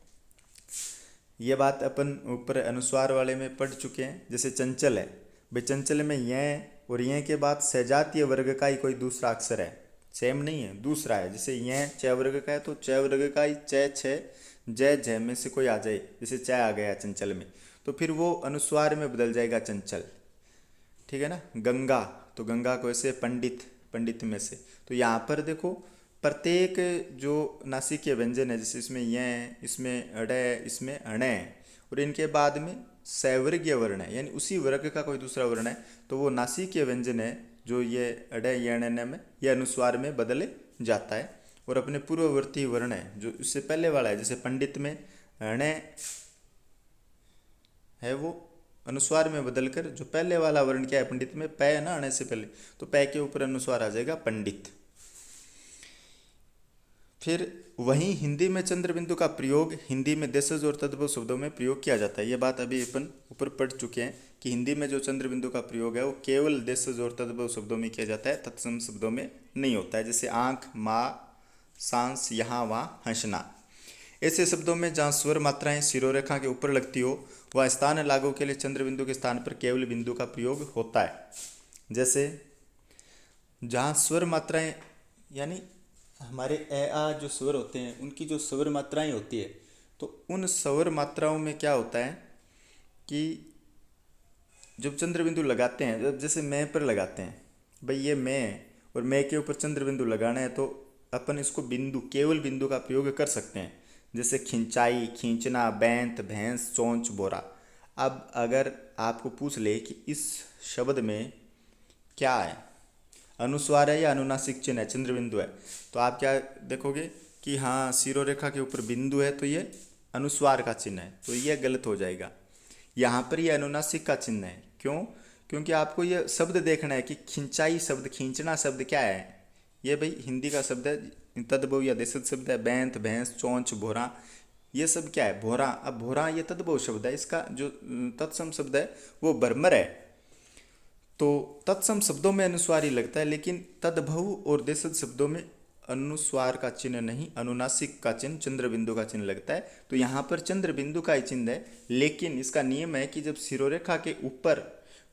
ये बात अपन ऊपर अनुस्वार वाले में पढ़ चुके हैं। जैसे चंचल है भाई, चंचल में य और य के बाद सजातीय वर्ग का ही कोई दूसरा अक्षर है, सेम नहीं है, दूसरा है। जैसे य च वर्ग का है तो च वर्ग का ही च, छ, जय, जय में से कोई आ जाए, जैसे च आ गया चंचल में, तो फिर वो अनुस्वार में बदल जाएगा चंचल। ठीक है ना। गंगा, तो गंगा को ऐसे पंडित, पंडित में से। तो यहाँ पर देखो प्रत्येक जो नासिकीय व्यंजन है, जैसे इसमें य, इसमें अड़, इसमें अण, और इनके बाद में सवर्गीय वर्ण है, यानी उसी वर्ग का कोई दूसरा वर्ण है, तो वो नासिकीय व्यंजन है जो ये अड़, य, ण, न में यह अनुस्वार में बदल जाता है और अपने पूर्ववर्ती वर्ण है जो इससे पहले वाला है। जैसे पंडित में अण है, वो अनुस्वार में बदलकर जो पहले वाला वर्ण क्या है पंडित में, पै है ना, अणे से पहले, तो पै के ऊपर अनुस्वार आ जाएगा पंडित। फिर वहीं हिंदी में चंद्र बिंदु का प्रयोग हिंदी में देशज और तद्भव शब्दों में प्रयोग किया जाता है। ये बात अभी अपन ऊपर पढ़ चुके हैं कि हिंदी में जो चंद्र बिंदु का प्रयोग है वो केवल देशज और तद्भव शब्दों में किया जाता है, तत्सम शब्दों में नहीं होता है। जैसे आंख, माँ, सांस, यहाँ, वहाँ, हंसना, ऐसे शब्दों में जहाँ स्वर मात्राएं शिरोरेखा के ऊपर लगती हो वह स्थान लागू के लिए चंद्र बिंदु के स्थान पर केवल बिंदु का प्रयोग होता है। जैसे जहाँ स्वर मात्राएं, यानी हमारे ए आ जो स्वर होते हैं उनकी जो स्वर मात्राएं होती है, तो उन स्वर मात्राओं में क्या होता है कि जब चंद्र बिंदु लगाते हैं, जब जैसे मैं पर लगाते हैं, भाई ये मैं और मैं के ऊपर चंद्र बिंदु लगाना है, तो अपन इसको बिंदु, केवल बिंदु का प्रयोग कर सकते हैं। जैसे खिंचाई, खींचना, बैंत, भैंस, चोंच, बोरा। अब अगर आपको पूछ ले कि इस शब्द में क्या है, अनुस्वार है या अनुनासिक चिन्ह है, चंद्र बिंदु है, तो आप क्या देखोगे कि हाँ शिरोरेखा के ऊपर बिंदु है तो ये अनुस्वार का चिन्ह है, तो ये गलत हो जाएगा। यहाँ पर ये अनुनासिक का चिन्ह है। क्यों? क्योंकि आपको ये शब्द देखना है कि खिंचाई शब्द, खींचना शब्द क्या है। ये भाई हिंदी का शब्द है, तद्भव या देशज शब्द है। बैंत, भैंस, चोंच, भोरा, ये सब क्या है, भोरा। अब भोरा ये तद्भव शब्द है, इसका जो तत्सम शब्द है वो भ्रमर है। तो तत्सम शब्दों में अनुस्वार ही लगता है, लेकिन तद्भव और देशज शब्दों में अनुस्वार का चिन्ह नहीं, अनुनासिक का चिन्ह, चंद्र बिंदु का चिन्ह लगता है। तो यहाँ पर चंद्र बिंदु का ही चिन्ह है, लेकिन इसका नियम है कि जब शिरोरेखा के ऊपर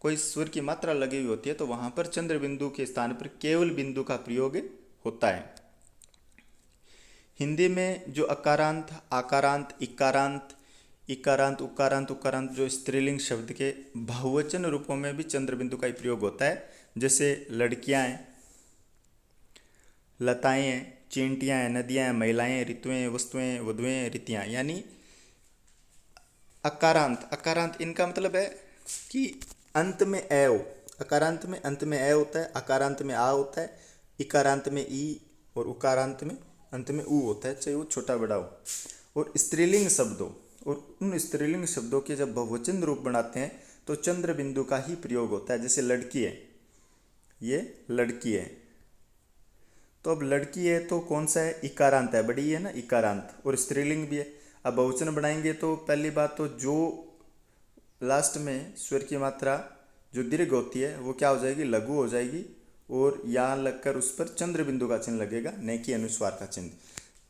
कोई स्वर की मात्रा लगी हुई होती है तो वहाँ पर चंद्र बिंदु के स्थान पर केवल बिंदु का प्रयोग होता है। हिंदी में जो अकारांत, आकारांत, इकारांत, इकारांत, उकारांत, उकारांत जो स्त्रीलिंग शब्द के बहुवचन रूपों में भी चंद्र बिंदु का ही प्रयोग होता है। जैसे लड़कियां हैं, लताएं हैं, चींटियां हैं, नदियां हैं, महिलाएं, ऋतुएं, वस्तुएं, वधुएं, रीतियां। यानी अकारांत, अकारांत इनका मतलब है कि अंत में ए हो। अकारांत में अंत में ए होता है, अकारांत में आ होता है, इकारांत में ई और उकारांत में अंत में ऊ होता है, चाहे वो छोटा बड़ा हो। और स्त्रीलिंग शब्दों और उन स्त्रीलिंग शब्दों के जब बहुवचन रूप बनाते हैं तो चंद्र बिंदु का ही प्रयोग होता है। जैसे लड़की है, ये लड़की है, तो अब लड़की है तो कौन सा है, इकारांत है, बड़ी है ना, इकारांत, और स्त्रीलिंग भी है। अब बहुवचन बनाएंगे तो पहली बात तो जो लास्ट में स्वर की मात्रा जो दीर्घ होती है वो क्या हो जाएगी, लघु हो जाएगी, और यहाँ लगकर उस पर चंद्र बिंदु का चिन्ह लगेगा, न कि अनुस्वार का चिन्ह।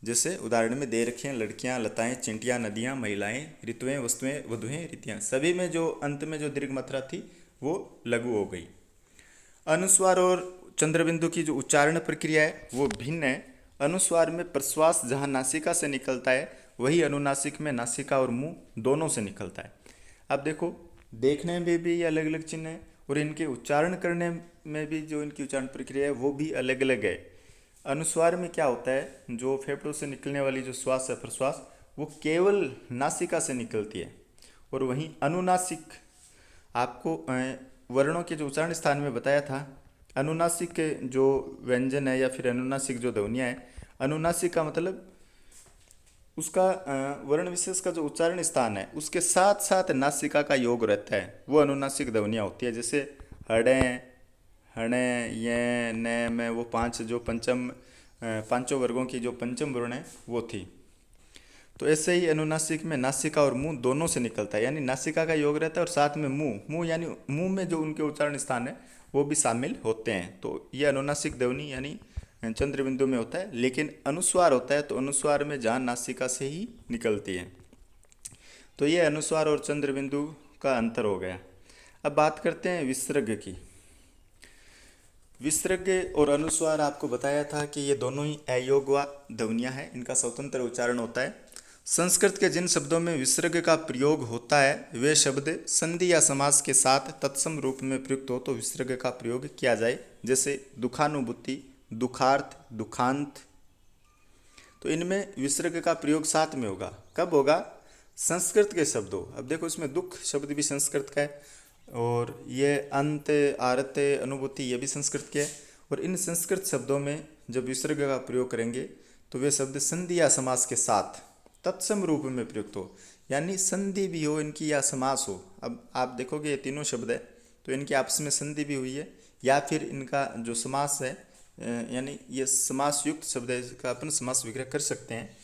जैसे उदाहरण में दे रखे हैं, लड़कियां, लताएं, चिंटियां, नदियां, महिलाएं, ऋतुएं, वस्तुएं, वधुएं, रीतियां। सभी में जो अंत में जो दीर्घ मात्रा थी वो लघु हो गई। अनुस्वार और चंद्र बिंदु की जो उच्चारण प्रक्रिया है वो भिन्न है। अनुस्वार में प्रश्वास जहाँ नासिका से निकलता है वही अनुनासिक में नासिका और मुंह दोनों से निकलता है। अब देखो, देखने में भी अलग अलग चिन्ह है और इनके उच्चारण करने में भी जो इनकी उच्चारण प्रक्रिया है वो भी अलग अलग है। अनुस्वार में क्या होता है, जो फेफड़ों से निकलने वाली जो श्वास है, प्रश्वास, वो केवल नासिका से निकलती है। और वहीं अनुनासिक, आपको वर्णों के जो उच्चारण स्थान में बताया था, अनुनासिक के जो व्यंजन है या फिर अनुनासिक जो ध्वनियाँ है, अनुनासिक का मतलब उसका वर्ण विशेष का जो उच्चारण स्थान है उसके साथ साथ नासिका का योग रहता है, वो अनुनासिक ध्वनियाँ होती है। जैसे हड़े, हणे, ये, ने, में, वो पांच जो पंचम पांचों वर्गों की जो पंचम वर्ण है वो थी। तो ऐसे ही अनुनासिक में नासिका और मुंह दोनों से निकलता है, यानी नासिका का योग रहता है और साथ में मुंह, मुंह यानी मुंह में जो उनके उच्चारण स्थान है वो भी शामिल होते हैं। तो ये अनुनासिक ध्वनि यानी चंद्र बिंदु में होता है। लेकिन अनुस्वार होता है तो अनुस्वार में जहाँ नासिका से ही निकलती है। तो ये अनुस्वार और चंद्र बिंदु का अंतर हो गया। अब बात करते हैं विसर्ग की। विसर्ग और अनुस्वार आपको बताया था कि ये दोनों ही अयोगवा ध्वनियाँ हैं, इनका स्वतंत्र उच्चारण होता है। संस्कृत के जिन शब्दों में विसर्ग का प्रयोग होता है वे शब्द संधि या समास के साथ तत्सम रूप में प्रयुक्त हो तो विसर्ग का प्रयोग किया जाए। जैसे दुखानुभूति, दुखार्थ, दुखांत। तो इनमें विसर्ग का प्रयोग साथ में होगा। कब होगा? संस्कृत के शब्दों, अब देखो इसमें दुख शब्द भी संस्कृत का है और ये अंत, आरत, अनुभूति ये भी संस्कृत के है। और इन संस्कृत शब्दों में जब विसर्ग का प्रयोग करेंगे तो वे शब्द संधि या समास के साथ तत्सम रूप में प्रयुक्त हो, यानी संधि भी हो इनकी या समास हो। अब आप देखोगे ये तीनों शब्द है तो इनकी आपस में संधि भी हुई है या फिर इनका जो समास है यानी ये समास युक्त शब्द है, इसका अपन समास विग्रह कर सकते हैं।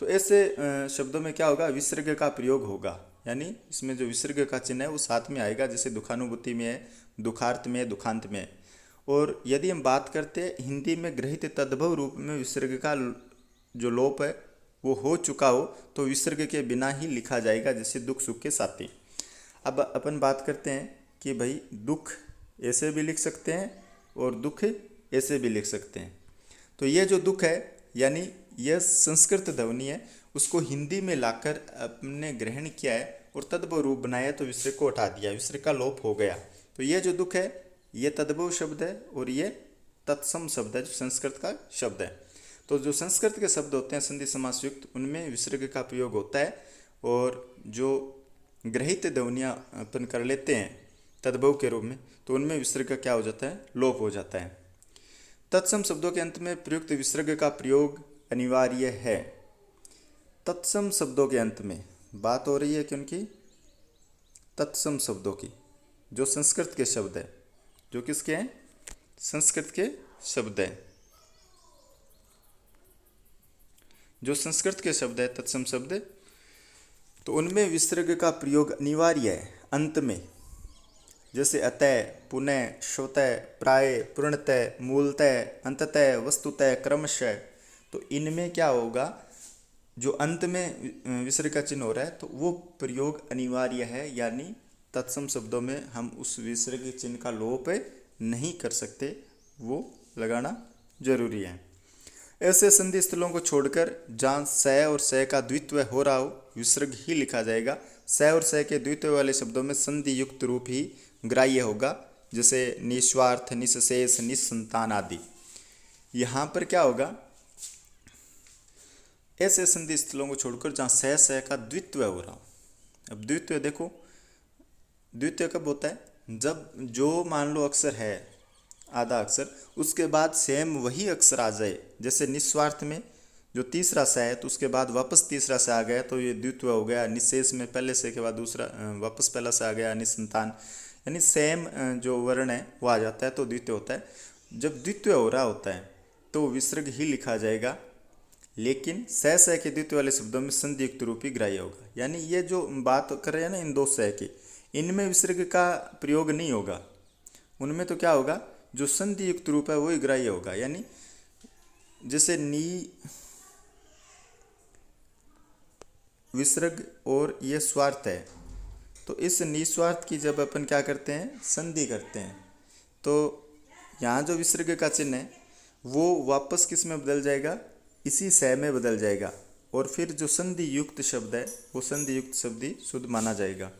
तो ऐसे शब्दों में क्या होगा? विसर्ग का प्रयोग होगा, यानी इसमें जो विसर्ग का चिन्ह है वो साथ में आएगा। जैसे दुखानुभूति में है, दुखार्थ में है, दुखांत में है। और यदि हम बात करते हैं हिंदी में ग्रहित तद्भव रूप में विसर्ग का जो लोप है वो हो चुका हो तो विसर्ग के बिना ही लिखा जाएगा, जैसे दुख सुख के साथी। अब अपन बात करते हैं कि भाई दुख ऐसे भी लिख सकते हैं और दुख ऐसे भी लिख सकते हैं। तो ये जो दुख है यानी यह संस्कृत ध्वनि है, उसको हिंदी में लाकर अपने ग्रहण किया है और तद्भव रूप बनाया तो विसर्ग को हटा दिया, विसर्ग का लोप हो गया। तो ये जो दुख है ये तद्भव शब्द है और ये तत्सम शब्द है जो संस्कृत का शब्द है। तो जो संस्कृत के शब्द होते हैं संधि समास युक्त उनमें विसर्ग का प्रयोग होता है और जो ग्रहित ध्वनियाँ अपन कर लेते हैं तद्भव के रूप में तो उनमें विसर्ग का क्या हो जाता है? लोप हो जाता है। तत्सम शब्दों के अंत में प्रयुक्त विसर्ग का प्रयोग अनिवार्य है। तत्सम शब्दों के अंत में बात हो रही है कि उनकी तत्सम शब्दों की, जो संस्कृत के शब्द है, जो किसके हैं? संस्कृत के शब्द है। जो संस्कृत के शब्द है तत्सम शब्द, तो उनमें विसर्ग का प्रयोग अनिवार्य है अंत में। जैसे अतः, पुनः, श्वतः, प्राय, पूर्णतः, मूलतः, अंततः, वस्तुतः, क्रमशः। तो इनमें क्या होगा? जो अंत में विसर्ग का चिन्ह हो रहा है तो वो प्रयोग अनिवार्य है, यानी तत्सम शब्दों में हम उस विसर्ग चिन्ह का लोप नहीं कर सकते, वो लगाना जरूरी है। ऐसे संधि स्थलों को छोड़कर जहाँ स और स का द्वित्व हो रहा हो विसर्ग ही लिखा जाएगा। स और स के द्वित्व वाले शब्दों में संधि युक्त रूप ही ग्राह्य होगा, जैसे निस्वार्थ, निस्शेष, निस्संतान आदि। यहाँ पर क्या होगा? ऐसे संधि स्थलों को छोड़कर जहाँ स का द्वित्व हो रहा हो। अब द्वित्व देखो, द्वित्व कब होता है? जब जो मान लो अक्षर है आधा अक्षर, उसके बाद सेम वही अक्षर आ जाए। जैसे निस्वार्थ में जो तीसरा स है तो उसके बाद वापस तीसरा स आ गया तो ये द्वित्व हो गया। निशेष में पहले से के बाद दूसरा वापस पहला स आ गया, निसंतान, यानी सेम जो वर्ण है वो आ जाता है तो द्वित्व होता है। जब द्वित्व हो रहा होता है तो विसर्ग ही लिखा जाएगा, लेकिन स के द्वित्व वाले शब्दों में संधि युक्त रूप ही ग्राह्य होगा। यानी ये जो बात कर रहे हैं ना इन दो स की, इनमें विसर्ग का प्रयोग नहीं होगा। उनमें तो क्या होगा? जो संधि युक्त रूप है वही ग्राह्य होगा। यानी जैसे नी विसर्ग और ये स्वार्थ है, तो इस निस्वार्थ की जब अपन क्या करते हैं? संधि करते हैं, तो यहाँ जो विसर्ग का चिन्ह है वो वापस किस में बदल जाएगा? इसी स में बदल जाएगा और फिर जो संधि युक्त शब्द है वो संधि युक्त शब्द ही शुद्ध माना जाएगा।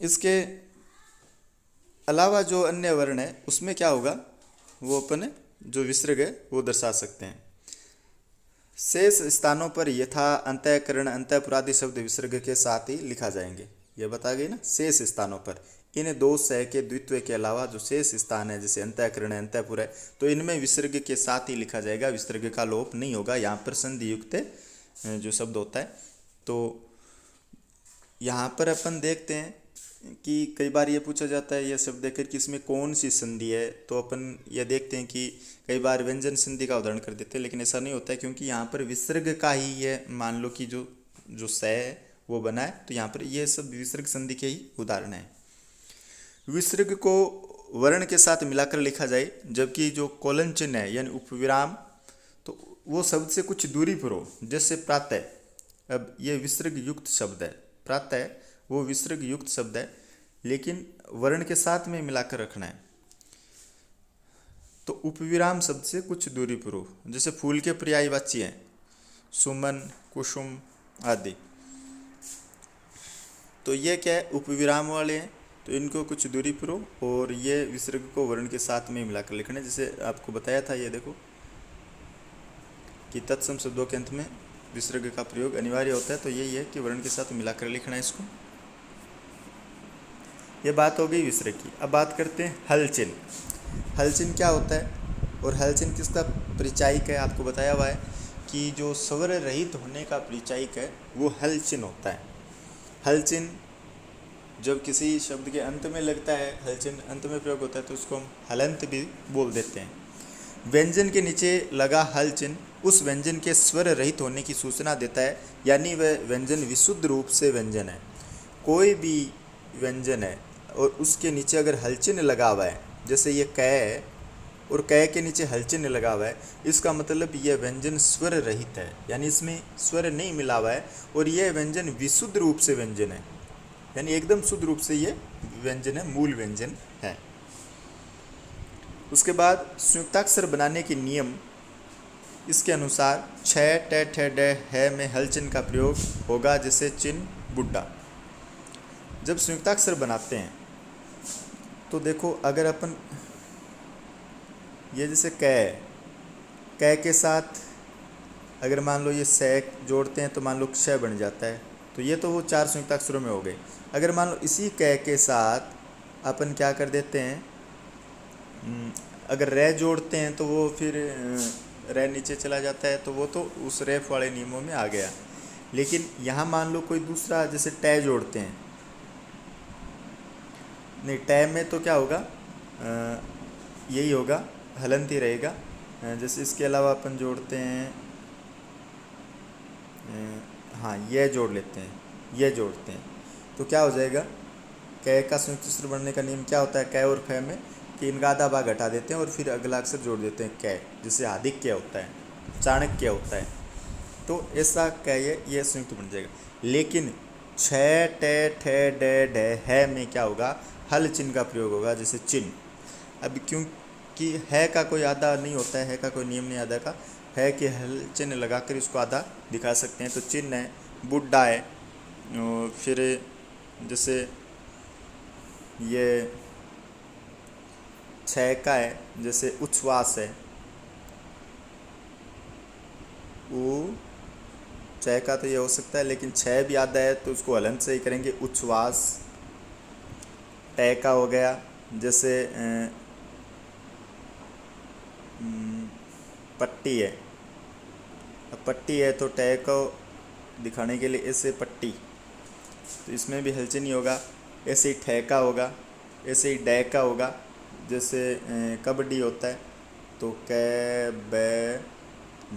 इसके अलावा जो अन्य वर्ण है उसमें क्या होगा? वो अपन जो विसर्ग है वो दर्शा सकते हैं। शेष स्थानों पर यथा, अंतःकरण, अंतःपुरादि शब्द विसर्ग के साथ ही लिखा जाएंगे। ये बता गई ना, शेष स्थानों पर। इन दो स के द्वित्व के अलावा जो शेष स्थान है, जैसे अंतःकरण है, अंतःपुर है, तो इनमें विसर्ग के साथ ही लिखा जाएगा, विसर्ग का लोप नहीं होगा। यहाँ पर संधि युक्त जो शब्द होता है। तो यहाँ पर अपन देखते हैं कि कई बार ये पूछा जाता है यह शब्द देकर कि इसमें कौन सी संधि है, तो अपन ये देखते हैं कि कई बार व्यंजन संधि का उदाहरण कर देते हैं, लेकिन ऐसा नहीं होता है, क्योंकि यहाँ पर विसर्ग का ही ये मान लो कि जो स है वो बना है, तो यहाँ पर ये सब विसर्ग संधि के ही उदाहरण है। विसर्ग को वर्ण के साथ मिलाकर लिखा जाए, जबकि जो कोलन चिन्ह है यानी उपविराम, तो वो शब्द से कुछ दूरी पर हो, जैसे प्रातः। अब ये विसर्ग युक्त शब्द है, प्रातः वो विसर्ग युक्त शब्द है, लेकिन वर्ण के साथ में मिलाकर रखना है। तो उपविराम शब्द से कुछ दूरी पर हो, जैसे फूल के पर्यायवाची हैं सुमन, कुसुम आदि। तो ये क्या है, उपविराम वाले हैं, तो इनको कुछ दूरी पर हो, और ये विसर्ग को वर्ण के साथ में मिलाकर लिखना है। जैसे आपको बताया था, ये देखो कि तत्सम शब्दों के अंत में विसर्ग का प्रयोग अनिवार्य होता है, तो यही है कि वर्ण के साथ मिलाकर लिखना है इसको। ये बात हो गई विसर्ग की। अब बात करते हैं हल चिन्ह। हल चिन्ह क्या होता है और हल चिन्ह किसका परिचायक है? आपको बताया हुआ है कि जो स्वर रहित होने का परिचायक है वो हल चिन्ह होता है। हल चिन्ह जब किसी शब्द के अंत में लगता है, हल चिन्ह अंत में प्रयोग होता है, तो उसको हम हलंत भी बोल देते हैं। व्यंजन के नीचे लगा हल चिन्ह उस व्यंजन के स्वर रहित होने की सूचना देता है, यानी वह व्यंजन विशुद्ध रूप से व्यंजन है। कोई भी व्यंजन है और उसके नीचे अगर हल चिन्ह लगा हुआ है, जैसे ये क है और क के नीचे हल चिन्ह लगा हुआ है, इसका मतलब यह व्यंजन स्वर रहित है, यानी इसमें स्वर नहीं मिला हुआ है, और यह व्यंजन विशुद्ध रूप से व्यंजन है, यानी एकदम शुद्ध रूप से ये व्यंजन है, मूल व्यंजन है। उसके बाद संयुक्ताक्षर बनाने के नियम, इसके अनुसार छ, ट, ठ, ड, है में हल चिन्ह का प्रयोग होगा, जैसे चिन्ह बुड्ढा। जब संयुक्ताक्षर बनाते हैं तो देखो, अगर अपन ये जैसे क के साथ अगर मान लो ये सैक जोड़ते हैं तो मान लो क्ष बन जाता है, तो ये तो वो 4 संयुक्ताक्षरों में हो गए। अगर मान लो इसी क के साथ अपन क्या कर देते हैं, अगर रे जोड़ते हैं तो वो फिर रे नीचे चला जाता है, तो वो तो उस रेफ वाले नियमों में आ गया। लेकिन यहाँ मान लो कोई दूसरा जैसे ट जोड़ते हैं, नहीं ट में तो क्या होगा, यही होगा, हलंत ही रहेगा। जैसे इसके अलावा अपन जोड़ते हैं, हाँ ये जोड़ लेते हैं, ये जोड़ते हैं, तो क्या हो जाएगा, क का संयुक्त सूत्र बनने का नियम क्या होता है, क और फ में, कि इनका आधा भाग हटा देते हैं और फिर अगला अक्षर जोड़ देते हैं क, जिससे आधिक्य होता है, चाणक्य होता है, तो ऐसा क ये संयुक्त बन जाएगा। लेकिन छ, ट, ठ, ड, ढ, है में क्या होगा, हल चिन्ह का प्रयोग होगा, जैसे चिन्ह। अब क्योंकि है का कोई आधा नहीं होता है का कोई नियम नहीं आधा का, है कि हल चिन्ह लगाकर इसको आधा दिखा सकते हैं, तो चिन्ह है, बुड्ढा है, और फिर जैसे ये छ का है, जैसे उच्छ्वास है, उ छ का तो ये हो सकता है, लेकिन छ भी आधा है तो उसको हलंत से ही करेंगे, उच्छ्वास। ट का हो गया, जैसे पट्टी है, अब पट्टी है तो ट को दिखाने के लिए ऐसे पट्टी, तो इसमें भी हलचल नहीं होगा। ऐसे ही ठेका होगा, ऐसे ही डै का होगा, जैसे कबड्डी होता है तो कै बै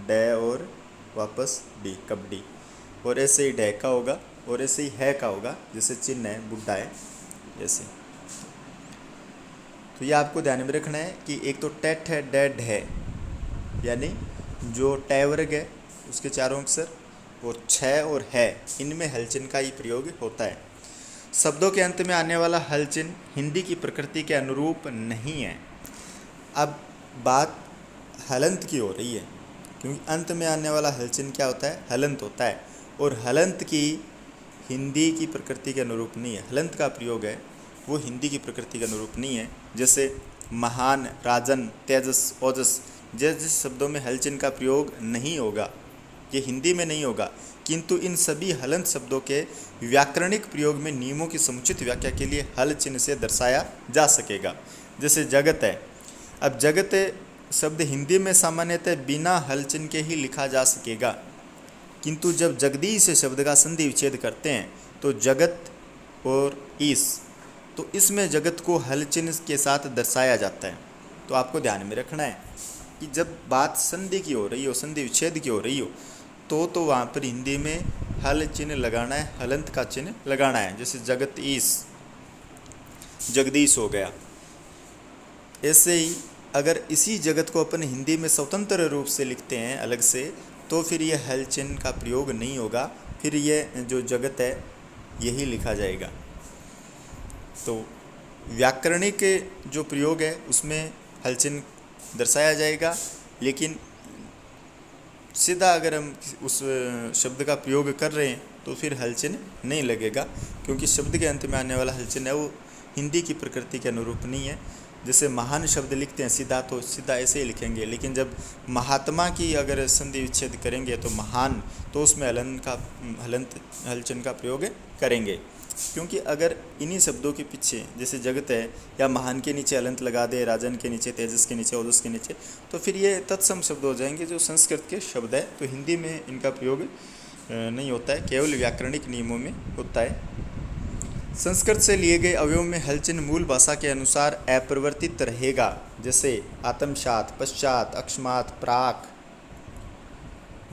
डै और वापस डी, कबड्डी। और ऐसे ही डै का होगा, और ऐसे ही है का होगा, जैसे चिन्ह है, बुड्ढा है, ऐसे। तो ये आपको ध्यान में रखना है कि एक तो टेट है, डेड है, यानी जो ट वर्ग है उसके चारों अक्षर, और छ और है, इनमें हलचिन्ह का ही प्रयोग होता है। शब्दों के अंत में आने वाला हलचिन्ह हिंदी की प्रकृति के अनुरूप नहीं है। अब बात हलंत की हो रही है, क्योंकि अंत में आने वाला हलचिन्ह क्या होता है, हलंत होता है, और हलंत की हिंदी की प्रकृति के अनुरूप नहीं है। हलंत का प्रयोग है वो हिंदी की प्रकृति के अनुरूप नहीं है। जैसे महान, राजन, तेजस, ओजस जैसे शब्दों में हलचिन्ह का प्रयोग नहीं होगा, ये हिंदी में नहीं होगा, किंतु इन सभी हलंत शब्दों के व्याकरणिक प्रयोग में नियमों की समुचित व्याख्या के लिए हल चिन्ह से दर्शाया जा सकेगा। जैसे जगत है, अब जगत शब्द हिंदी में सामान्यतः बिना हल चिन्ह के ही लिखा जा सकेगा, किंतु जब जगदीश शब्द का संधि विच्छेद करते हैं तो जगत और ईस, तो इसमें जगत को हल चिन्ह के साथ दर्शाया जाता है। तो आपको ध्यान में रखना है कि जब बात संधि की हो रही हो, संधि विच्छेद की हो रही हो, तो वहाँ पर हिंदी में हल चिन्ह लगाना है, हलंत का चिन्ह लगाना है। जैसे जगत ईस, जगदीश हो गया। ऐसे ही अगर इसी जगत को अपन हिंदी में स्वतंत्र रूप से लिखते हैं अलग से, तो फिर ये हल चिन्ह का प्रयोग नहीं होगा, फिर ये जो जगत है यही लिखा जाएगा। तो व्याकरणिक जो प्रयोग है उसमें हल चिन्ह दर्शाया जाएगा, लेकिन सीधा अगर हम उस शब्द का प्रयोग कर रहे हैं तो फिर हल चिन्ह नहीं लगेगा, क्योंकि शब्द के अंत में आने वाला हल चिन्ह है वो हिंदी की प्रकृति के अनुरूप नहीं है। जैसे महान शब्द लिखते हैं सीधा, तो सीधा ऐसे ही लिखेंगे, लेकिन जब महात्मा की अगर संधि विच्छेद करेंगे तो महान, तो उसमें हलंत हल चिन्ह का प्रयोग करेंगे। क्योंकि अगर इन्हीं शब्दों के पीछे जैसे जगत है या महान के नीचे अलंत लगा दे, राजन के नीचे, तेजस के नीचे, ओजस के नीचे, तो फिर ये तत्सम शब्द हो जाएंगे जो संस्कृत के शब्द है। तो हिंदी में इनका प्रयोग नहीं होता है, केवल व्याकरणिक नियमों में होता है। संस्कृत से लिए गए अवयव में हल चिन्ह मूल भाषा के अनुसार अपरिवर्तित रहेगा। जैसे आत्मसात, पश्चात, अकस्मात, प्राक।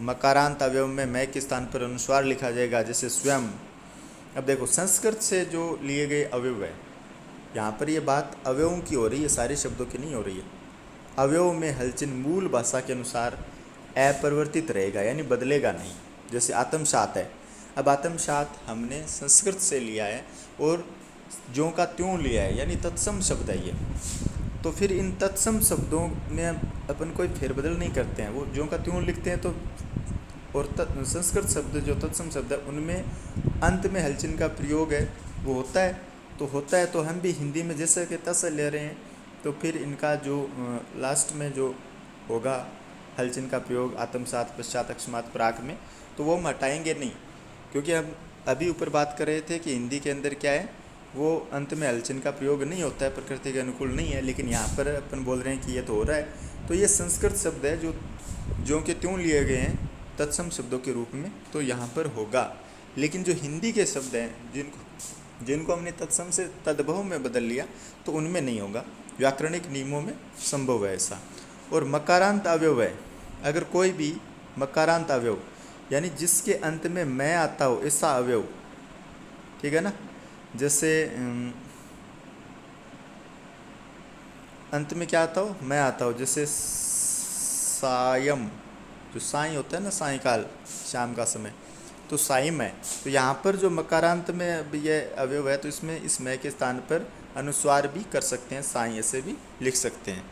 मकारांत अवयव में मैं के स्थान पर अनुस्वार लिखा जाएगा, जैसे स्वयं। अब देखो संस्कृत से जो लिए गए अवयव है, यहाँ पर ये बात अवयवों की हो रही है, सारे शब्दों की नहीं हो रही है। अवयव में हल चिन्ह मूल भाषा के अनुसार अपरिवर्तित रहेगा, यानी बदलेगा नहीं। जैसे आत्मसात है, अब आत्मसात हमने संस्कृत से लिया है और ज्यों का त्यों लिया है, यानी तत्सम शब्द है ये। तो फिर इन तत्सम शब्दों में अपन कोई फेरबदल नहीं करते हैं, वो ज्यों का त्यों लिखते हैं। तो और संस्कृत शब्द जो तत्सम शब्द है उनमें अंत में हल चिन्ह का प्रयोग है वो होता है। तो हम भी हिंदी में जैसे कि तस ले रहे हैं, तो फिर इनका जो लास्ट में जो होगा हल चिन्ह का प्रयोग आत्मसात, पश्चात, अकस्मात, प्राक में, तो वो हम हटाएंगे नहीं, क्योंकि हम अभी ऊपर बात कर रहे थे कि हिंदी के अंदर क्या है, वो अंत में हल चिन्ह का प्रयोग नहीं होता है, प्रकृति के अनुकूल नहीं है। लेकिन यहाँ पर अपन बोल रहे हैं कि ये तो हो रहा है। तो ये संस्कृत शब्द है जो ज्यों के त्यों लिए गए हैं तत्सम शब्दों के रूप में, तो यहाँ पर होगा। लेकिन जो हिंदी के शब्द हैं जिनको हमने तत्सम से तद्भव में बदल लिया, तो उनमें नहीं होगा, व्याकरणिक नियमों में संभव है ऐसा। और मकारांत अवयव है, अगर कोई भी मकारांत अवयव यानी जिसके अंत में मैं आता हो ऐसा अवयव, ठीक है ना, जैसे अंत में क्या आता हो, मैं आता हो, जैसे सायम, जो साई होता है ना, सायकाल, शाम का समय, तो साइम है। तो यहाँ पर जो मकारांत में अब ये अवयव है, तो इसमें इस मैं के स्थान पर अनुस्वार भी कर सकते हैं, साई ऐसे भी लिख सकते हैं।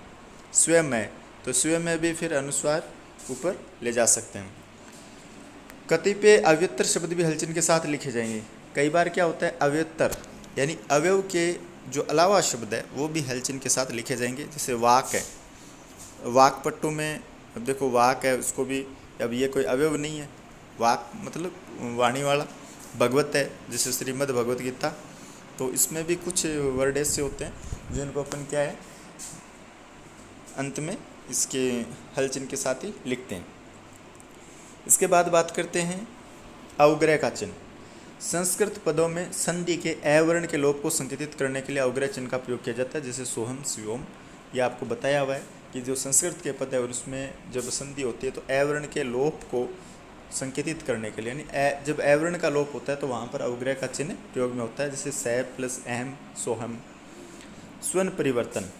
स्वयं है, तो स्वयं में भी फिर अनुस्वार ऊपर ले जा सकते हैं। कतिपय अव्यत्तर शब्द भी हल चिन्ह के साथ लिखे जाएंगे। कई बार क्या होता है, अव्यत्तर यानी अवयव के जो अलावा शब्द है वो भी हल चिन्ह के साथ लिखे जाएंगे। जैसे वाक है, वाक पट्टू में, अब देखो वाक है, उसको भी, अब ये कोई अवयव नहीं है, वाक मतलब वाणी वाला। भगवत है, जैसे श्रीमद् भगवत गीता, तो इसमें भी कुछ वर्ड ऐसे होते हैं जिनको अपन क्या है अंत में इसके हल चिन्ह के साथ ही लिखते हैं। इसके बाद बात करते हैं अवग्रह का चिन्ह। संस्कृत पदों में संधि के अ वर्ण के लोप को संकेतित करने के लिए अवग्रह चिन्ह का प्रयोग किया जाता है। जैसे सोहम, शिवोम, ये आपको बताया हुआ है कि जो संस्कृत के पद है और उसमें जब संधि होती है तो अ वर्ण के लोप को संकेतित करने के लिए, यानी जब अ वर्ण का लोप होता है तो वहाँ पर अवग्रह का चिन्ह प्रयोग में होता है। जैसे सै प्लस अहम, सोहम। स्वन परिवर्तन,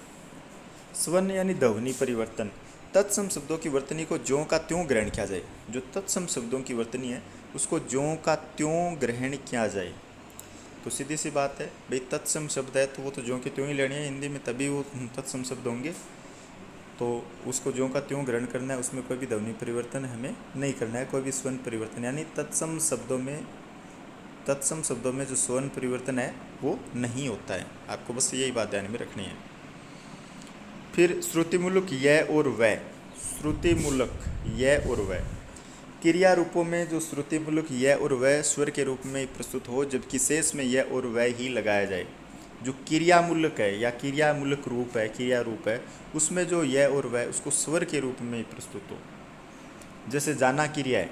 स्वन यानी ध्वनि परिवर्तन। तत्सम शब्दों की वर्तनी को ज्यों का त्यों ग्रहण किया जाए। जो तत्सम शब्दों की वर्तनी है उसको ज्यों का त्यों ग्रहण किया जाए। तो सीधी सी बात है भाई, तत्सम शब्द है तो वो तो ज्यों के त्यों ही लेनी है हिंदी में, तभी वो तत्सम शब्द होंगे। तो उसको ज्यों का त्यों ग्रहण करना है, उसमें कोई भी ध्वनि परिवर्तन हमें नहीं करना है, कोई भी स्वन परिवर्तन, यानी तत्सम शब्दों में जो स्वन परिवर्तन है वो नहीं होता है। आपको बस यही बात ध्यान में रखनी है। फिर श्रुतिमूलक य और वै। श्रुतिमूलक य और वै, क्रिया रूपों में जो श्रुति मूलक यह और वह स्वर के रूप में प्रस्तुत हो, जबकि शेष में यह और वह ही लगाया जाए। जो क्रिया मूलक है या क्रिया मूलक रूप है, क्रिया रूप है, उसमें जो यह और वह उसको स्वर के रूप में प्रस्तुत हो। जैसे जाना क्रिया है,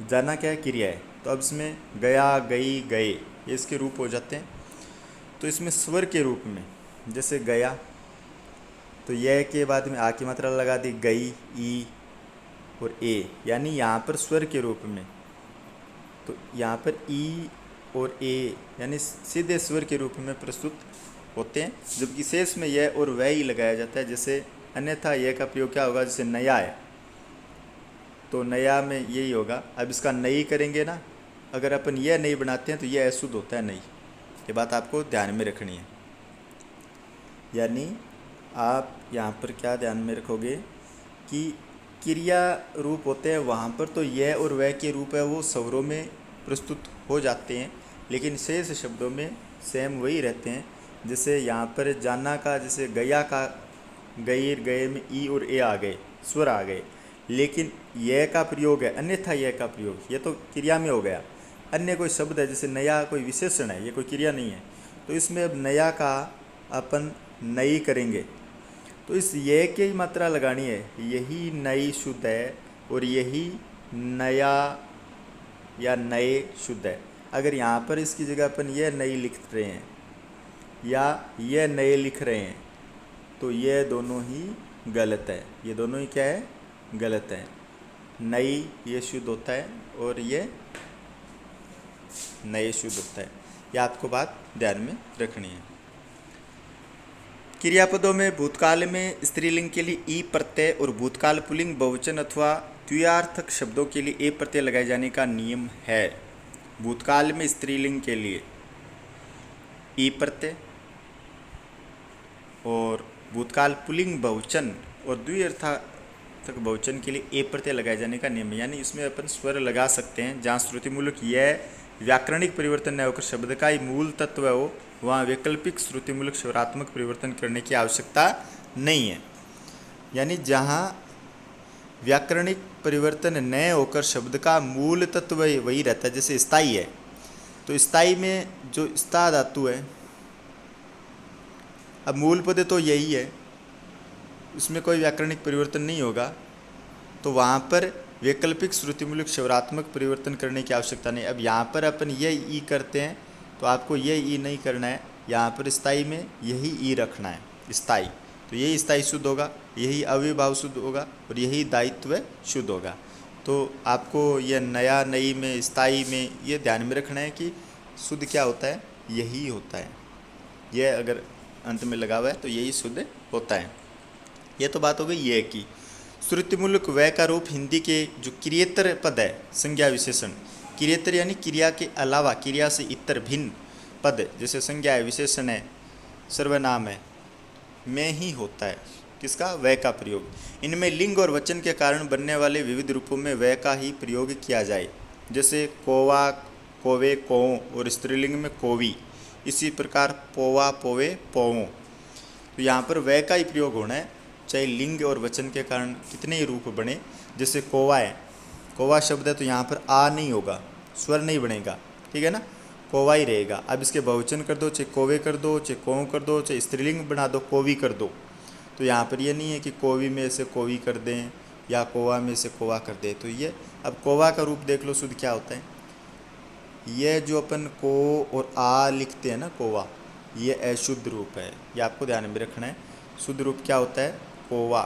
जाना क्या है? क्रिया है। तो अब इसमें गया, गई, गए ये इसके रूप हो जाते हैं। तो इसमें स्वर के रूप में जैसे गया, तो यह के बाद में आ की मात्रा लगा दी, गई, ई और ए, यानी यहाँ पर स्वर के रूप में। तो यहाँ पर ई और ए यानी सीधे स्वर के रूप में प्रस्तुत होते हैं, जबकि शेष में यह और वह ही लगाया जाता है। जैसे अन्यथा यह का प्रयोग क्या होगा? जैसे नया है, तो नया में यही होगा। अब इसका नई करेंगे ना, अगर अपन यह नई बनाते हैं तो यह अशुद्ध होता है नई। ये बात आपको ध्यान में रखनी है। यानी आप यहाँ पर क्या ध्यान में रखोगे कि क्रिया रूप होते हैं वहाँ पर तो यह और वह के रूप है वो स्वरों में प्रस्तुत हो जाते हैं, लेकिन शेष शब्दों में सेम वही रहते हैं। जैसे यहाँ पर जाना का, जैसे गया का गई, गए में ई और ए आ गए, स्वर आ गए, लेकिन यह का प्रयोग है, अन्यथा यह का प्रयोग, ये तो क्रिया में हो गया। अन्य कोई शब्द है, जैसे नया कोई विशेषण है, ये कोई क्रिया नहीं है, तो इसमें अब नया का अपन नई करेंगे, तो इस ये की ही मात्रा लगानी है। यही नई शुद्ध है और यही नया या नए शुद्ध है। अगर यहाँ पर इसकी जगह अपन ये नई लिख रहे हैं या ये नए लिख रहे हैं, तो ये दोनों ही गलत है। ये दोनों ही क्या है? गलत है। नई ये शुद्ध होता है और ये नए शुद्ध होता है। यह आपको बात ध्यान में रखनी है। क्रियापदों में भूतकाल में स्त्रीलिंग के लिए ई प्रत्यय और भूतकाल पुल्लिंग बहुवचन अथवा द्वियार्थक शब्दों के लिए ए प्रत्यय लगाए जाने का नियम है। भूतकाल में स्त्रीलिंग के लिए ई प्रत्यय और भूतकाल पुल्लिंग बहुवचन और द्विअर्थक बहुवचन के लिए ए प्रत्यय लगाए जाने का नियम है। यानी इसमें अपन स्वर लगा सकते हैं। जहाँ श्रुतिमूलक यह व्याकरणिक परिवर्तन न होकर शब्द का ही मूल तत्व हो, वहाँ वैकल्पिक श्रुतिमूलक स्वरात्मक परिवर्तन करने की आवश्यकता नहीं है। यानी जहाँ व्याकरणिक परिवर्तन न होकर शब्द का मूल तत्व वही रहता है। जैसे स्थाई है, तो स्थाई में जो स्था धातु है, अब मूल पद तो यही है, इसमें कोई व्याकरणिक परिवर्तन नहीं होगा, तो वहाँ पर वैकल्पिक श्रुतिमूलक स्वरात्मक परिवर्तन करने की आवश्यकता नहीं। अब यहाँ पर अपन ये ई करते हैं, तो आपको ये ई नहीं करना है। यहाँ पर स्थाई में यही ई रखना है, स्थाई। तो यही स्थाई शुद्ध होगा, यही अविभाव शुद्ध होगा और यही दायित्व शुद्ध होगा। तो आपको यह नया, नई में, स्थाई में ये ध्यान में रखना है कि शुद्ध क्या होता है? यही होता है। यह अगर अंत में लगा हुआ है तो यही शुद्ध होता है। ये तो बात हो गई ये की। श्रुतिमूलक वह का रूप हिंदी के जो क्रियेतर पद है, संज्ञा विशेषण, क्रियेतर यानी क्रिया के अलावा, क्रिया से इतर भिन्न पद, जैसे संज्ञा है, विशेषण है, सर्वनाम है, में ही होता है। किसका? वह का प्रयोग। इनमें लिंग और वचन के कारण बनने वाले विविध रूपों में वह का ही प्रयोग किया जाए। जैसे कोवा, कोवे, कोओ और स्त्रीलिंग में कोवी। इसी प्रकार पोवा, पोवे, पोओ। तो यहाँ पर वह का ही प्रयोग होना है, चाहे लिंग और वचन के कारण कितने ही रूप बने। जैसे कोवा है, कोवा शब्द है, तो यहाँ पर आ नहीं होगा, स्वर नहीं बनेगा, ठीक है ना, कोवा ही रहेगा। अब इसके बहुवचन कर दो, चाहे कोवे कर दो, चाहे कोओ कर दो, चाहे स्त्रीलिंग बना दो, कोवी कर दो, तो यहाँ पर ये नहीं है कि कोवी में से कोवी कर दें या कोवा में से कोवा कर दें। तो ये अब कोवा का रूप देख लो, शुद्ध क्या होता है। ये जो अपन को और आ लिखते हैं ना, कोवा, ये अशुद्ध रूप है, ये आपको ध्यान में रखना है। शुद्ध रूप क्या होता है? कोवा।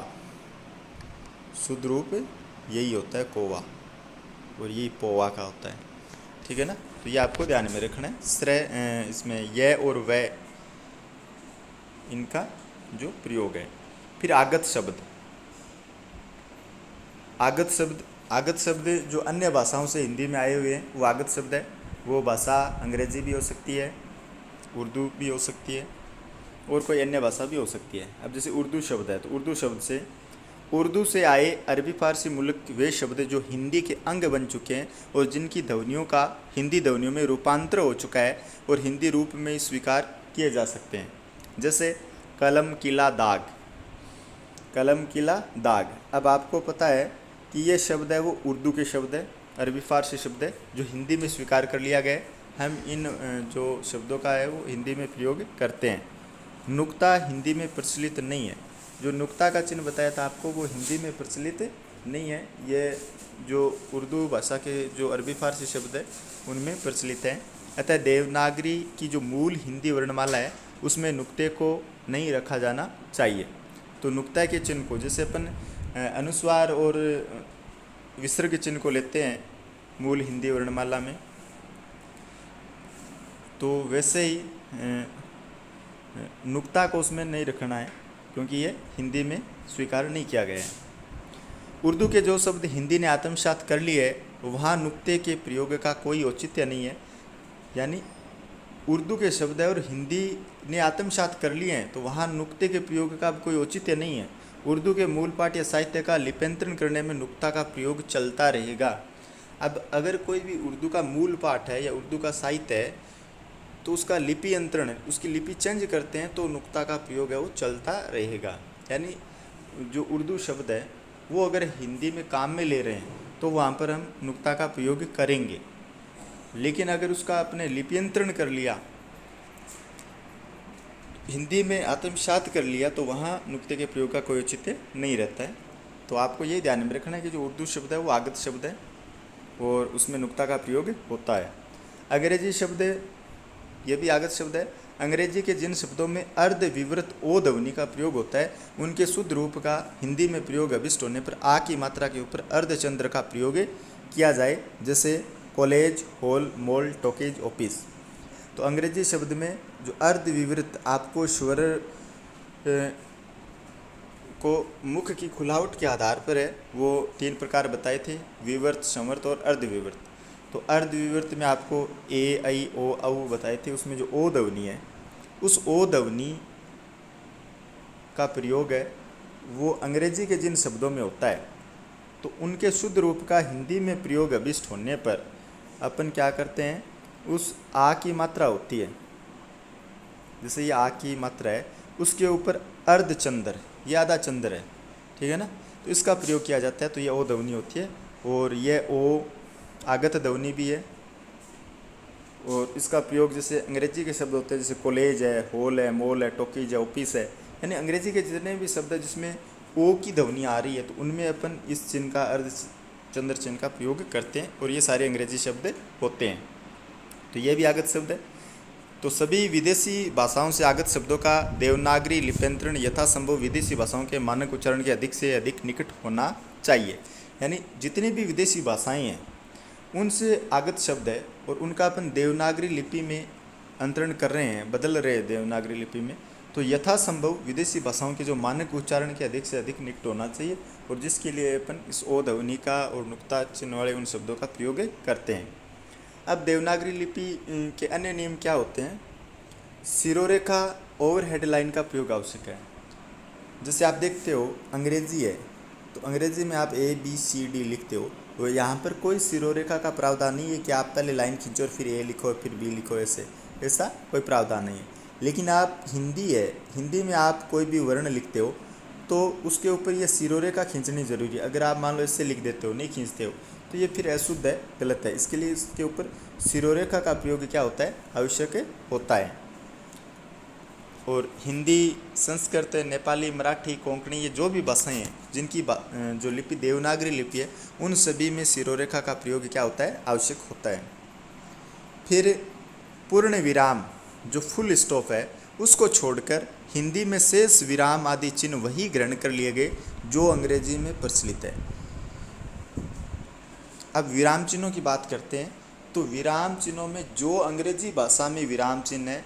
शुद्ध रूप यही होता है, कोवा, और यही पोवा का होता है, ठीक है ना। तो ये आपको ध्यान में रखना है। श्रेय इसमें यह और वह, इनका जो प्रयोग है। फिर आगत शब्द। आगत शब्द जो अन्य भाषाओं से हिंदी में आए हुए हैं, वो आगत शब्द है। वो भाषा अंग्रेजी भी हो सकती है, उर्दू भी हो सकती है, और कोई अन्य भाषा भी हो सकती है। अब जैसे उर्दू शब्द है, तो उर्दू से आए अरबी फारसी मूलक वे शब्द जो हिंदी के अंग बन चुके हैं और जिनकी ध्वनियों का हिंदी ध्वनियों में रूपांतर हो चुका है और हिंदी रूप में स्वीकार किए जा सकते हैं। जैसे कलम, किला, दाग। कलम, किला, दाग। अब आपको पता है कि ये शब्द है वो उर्दू के शब्द है, अरबी फ़ारसी शब्द है जो हिंदी में स्वीकार कर लिया गया है। हम इन जो शब्दों का है वो हिंदी में प्रयोग करते हैं। नुक्ता हिंदी में प्रचलित नहीं है। जो नुक्ता का चिन्ह बताया था आपको वो हिंदी में प्रचलित नहीं है। ये जो उर्दू भाषा के जो अरबी फ़ारसी शब्द है उनमें प्रचलित है। अतः देवनागरी की जो मूल हिंदी वर्णमाला है उसमें नुक्ते को नहीं रखा जाना चाहिए। तो नुक्ता के चिन्ह को, जैसे अपन अनुस्वार और विसर्ग चिन्ह को लेते हैं मूल हिंदी वर्णमाला में, तो वैसे ही नुक्ता को उसमें नहीं रखना है क्योंकि ये हिंदी में स्वीकार नहीं किया गया है। उर्दू के जो शब्द हिंदी ने आत्मसात कर लिए है वहाँ नुक्ते के प्रयोग का कोई औचित्य नहीं है। यानी उर्दू के शब्द है और हिंदी ने आत्मसात कर लिए हैं तो वहाँ नुक्ते के प्रयोग का कोई औचित्य नहीं है। उर्दू के मूल पाठ या साहित्य का लिप्यंतरण करने में नुक्ता का प्रयोग चलता रहेगा। अब अगर कोई भी उर्दू का मूल पाठ है या उर्दू का साहित्य है तो उसका लिपि अंतरण, उसकी लिपि चेंज करते हैं तो नुक्ता का प्रयोग है वो चलता रहेगा। यानी जो उर्दू शब्द है वो अगर हिंदी में काम में ले रहे हैं तो वहाँ पर हम नुक्ता का प्रयोग करेंगे, लेकिन अगर उसका अपने लिप्यंतरण कर लिया, हिंदी में आत्मसात कर लिया तो वहाँ नुक्ते के प्रयोग का कोई औचित्य नहीं रहता है। तो आपको ये ध्यान में रखना है कि जो उर्दू शब्द है वो आगत शब्द है और उसमें नुक्ता का प्रयोग होता है। अंग्रेजी शब्द ये भी आगत शब्द है। अंग्रेजी के जिन शब्दों में अर्ध विवृत ओ ध्वनि का प्रयोग होता है उनके शुद्ध रूप का हिंदी में प्रयोग अभिष्ट होने पर आ की मात्रा के ऊपर अर्धचंद्र का प्रयोग किया जाए, जैसे college, hall, mall, talkies, office. तो अंग्रेजी शब्द में जो अर्ध विवृत आपको स्वर को मुख की खुलावट के आधार पर है वो 3 प्रकार बताए थे, विवर्त, संवर्त और अर्धविवर्त। तो अर्धविवर्त में आपको ए, आई, ओ, औ बताए थे। उसमें जो ओ ध्वनि है उस ओ ध्वनि का प्रयोग है वो अंग्रेजी के जिन शब्दों में होता है तो उनके शुद्ध रूप का हिंदी में प्रयोग अभिष्ट होने पर अपन क्या करते हैं, उस आ की मात्रा होती है, जैसे ये आ की मात्रा है उसके ऊपर अर्धचंद्र, ये आधा चंद्र है, ठीक है ना, तो इसका प्रयोग किया जाता है। तो ये ओ ध्वनि होती है और ये ओ आगत ध्वनि भी है। और इसका प्रयोग जैसे अंग्रेजी के शब्द होते हैं जैसे कॉलेज है, हॉल है, मॉल है, टॉकीज है, ऑफिस है, यानी अंग्रेजी के जितने भी शब्द है जिसमें ओ की ध्वनि आ रही है तो उनमें अपन इस चिन्ह का अर्धचंद्र चिन्ह का प्रयोग करते हैं और ये सारे अंग्रेजी शब्द होते हैं। तो ये भी आगत शब्द है। तो सभी विदेशी भाषाओं से आगत शब्दों का देवनागरी लिप्यंतरण यथासंभव विदेशी भाषाओं के मानक उच्चारण के अधिक से अधिक निकट होना चाहिए। यानी जितनी भी विदेशी भाषाएं हैं उनसे आगत शब्द है और उनका अपन देवनागरी लिपि में अंतरण कर रहे हैं, बदल रहे हैं देवनागरी लिपि में, तो यथासंभव विदेशी भाषाओं के जो मानक उच्चारण के अधिक से अधिक निकट होना चाहिए और जिसके लिए अपन इस ओ ध्वनि का और नुक्ता चिन्ह वाले उन शब्दों का प्रयोग करते हैं। अब देवनागरी लिपि के अन्य नियम क्या होते हैं। शिरोरेखा ओवर हेडलाइन का प्रयोग आवश्यक है। जैसे आप देखते हो अंग्रेजी है तो अंग्रेजी में आप ABCD लिखते हो तो यहाँ पर कोई शिरोरेखा का प्रावधान नहीं है कि आप पहले लाइन खींचो और फिर A लिखो फिर B लिखो, ऐसा कोई प्रावधान नहीं है। लेकिन आप हिंदी है, हिंदी में आप कोई भी वर्ण लिखते हो तो उसके ऊपर ये शिरोरेखा खींचनी जरूरी है। अगर आप मान लो इससे लिख देते हो, नहीं खींचते हो, तो ये फिर अशुद्ध है, गलत है। इसके लिए इसके ऊपर शिरोरेखा का प्रयोग क्या होता है, आवश्यक होता है। और हिंदी, संस्कृत, नेपाली, मराठी, कोंकणी, ये जो भी भाषाएं हैं जिनकी जो लिपि देवनागरी लिपि है उन सभी में शिरोरेखा का प्रयोग क्या होता है, आवश्यक होता है। फिर पूर्ण विराम जो फुल स्टॉप है उसको छोड़कर हिंदी में शेष विराम आदि चिन्ह वही ग्रहण कर लिए गए जो अंग्रेजी में प्रचलित है। अब विराम चिन्हों की बात करते हैं तो विराम चिन्हों में जो अंग्रेजी भाषा में विराम चिन्ह है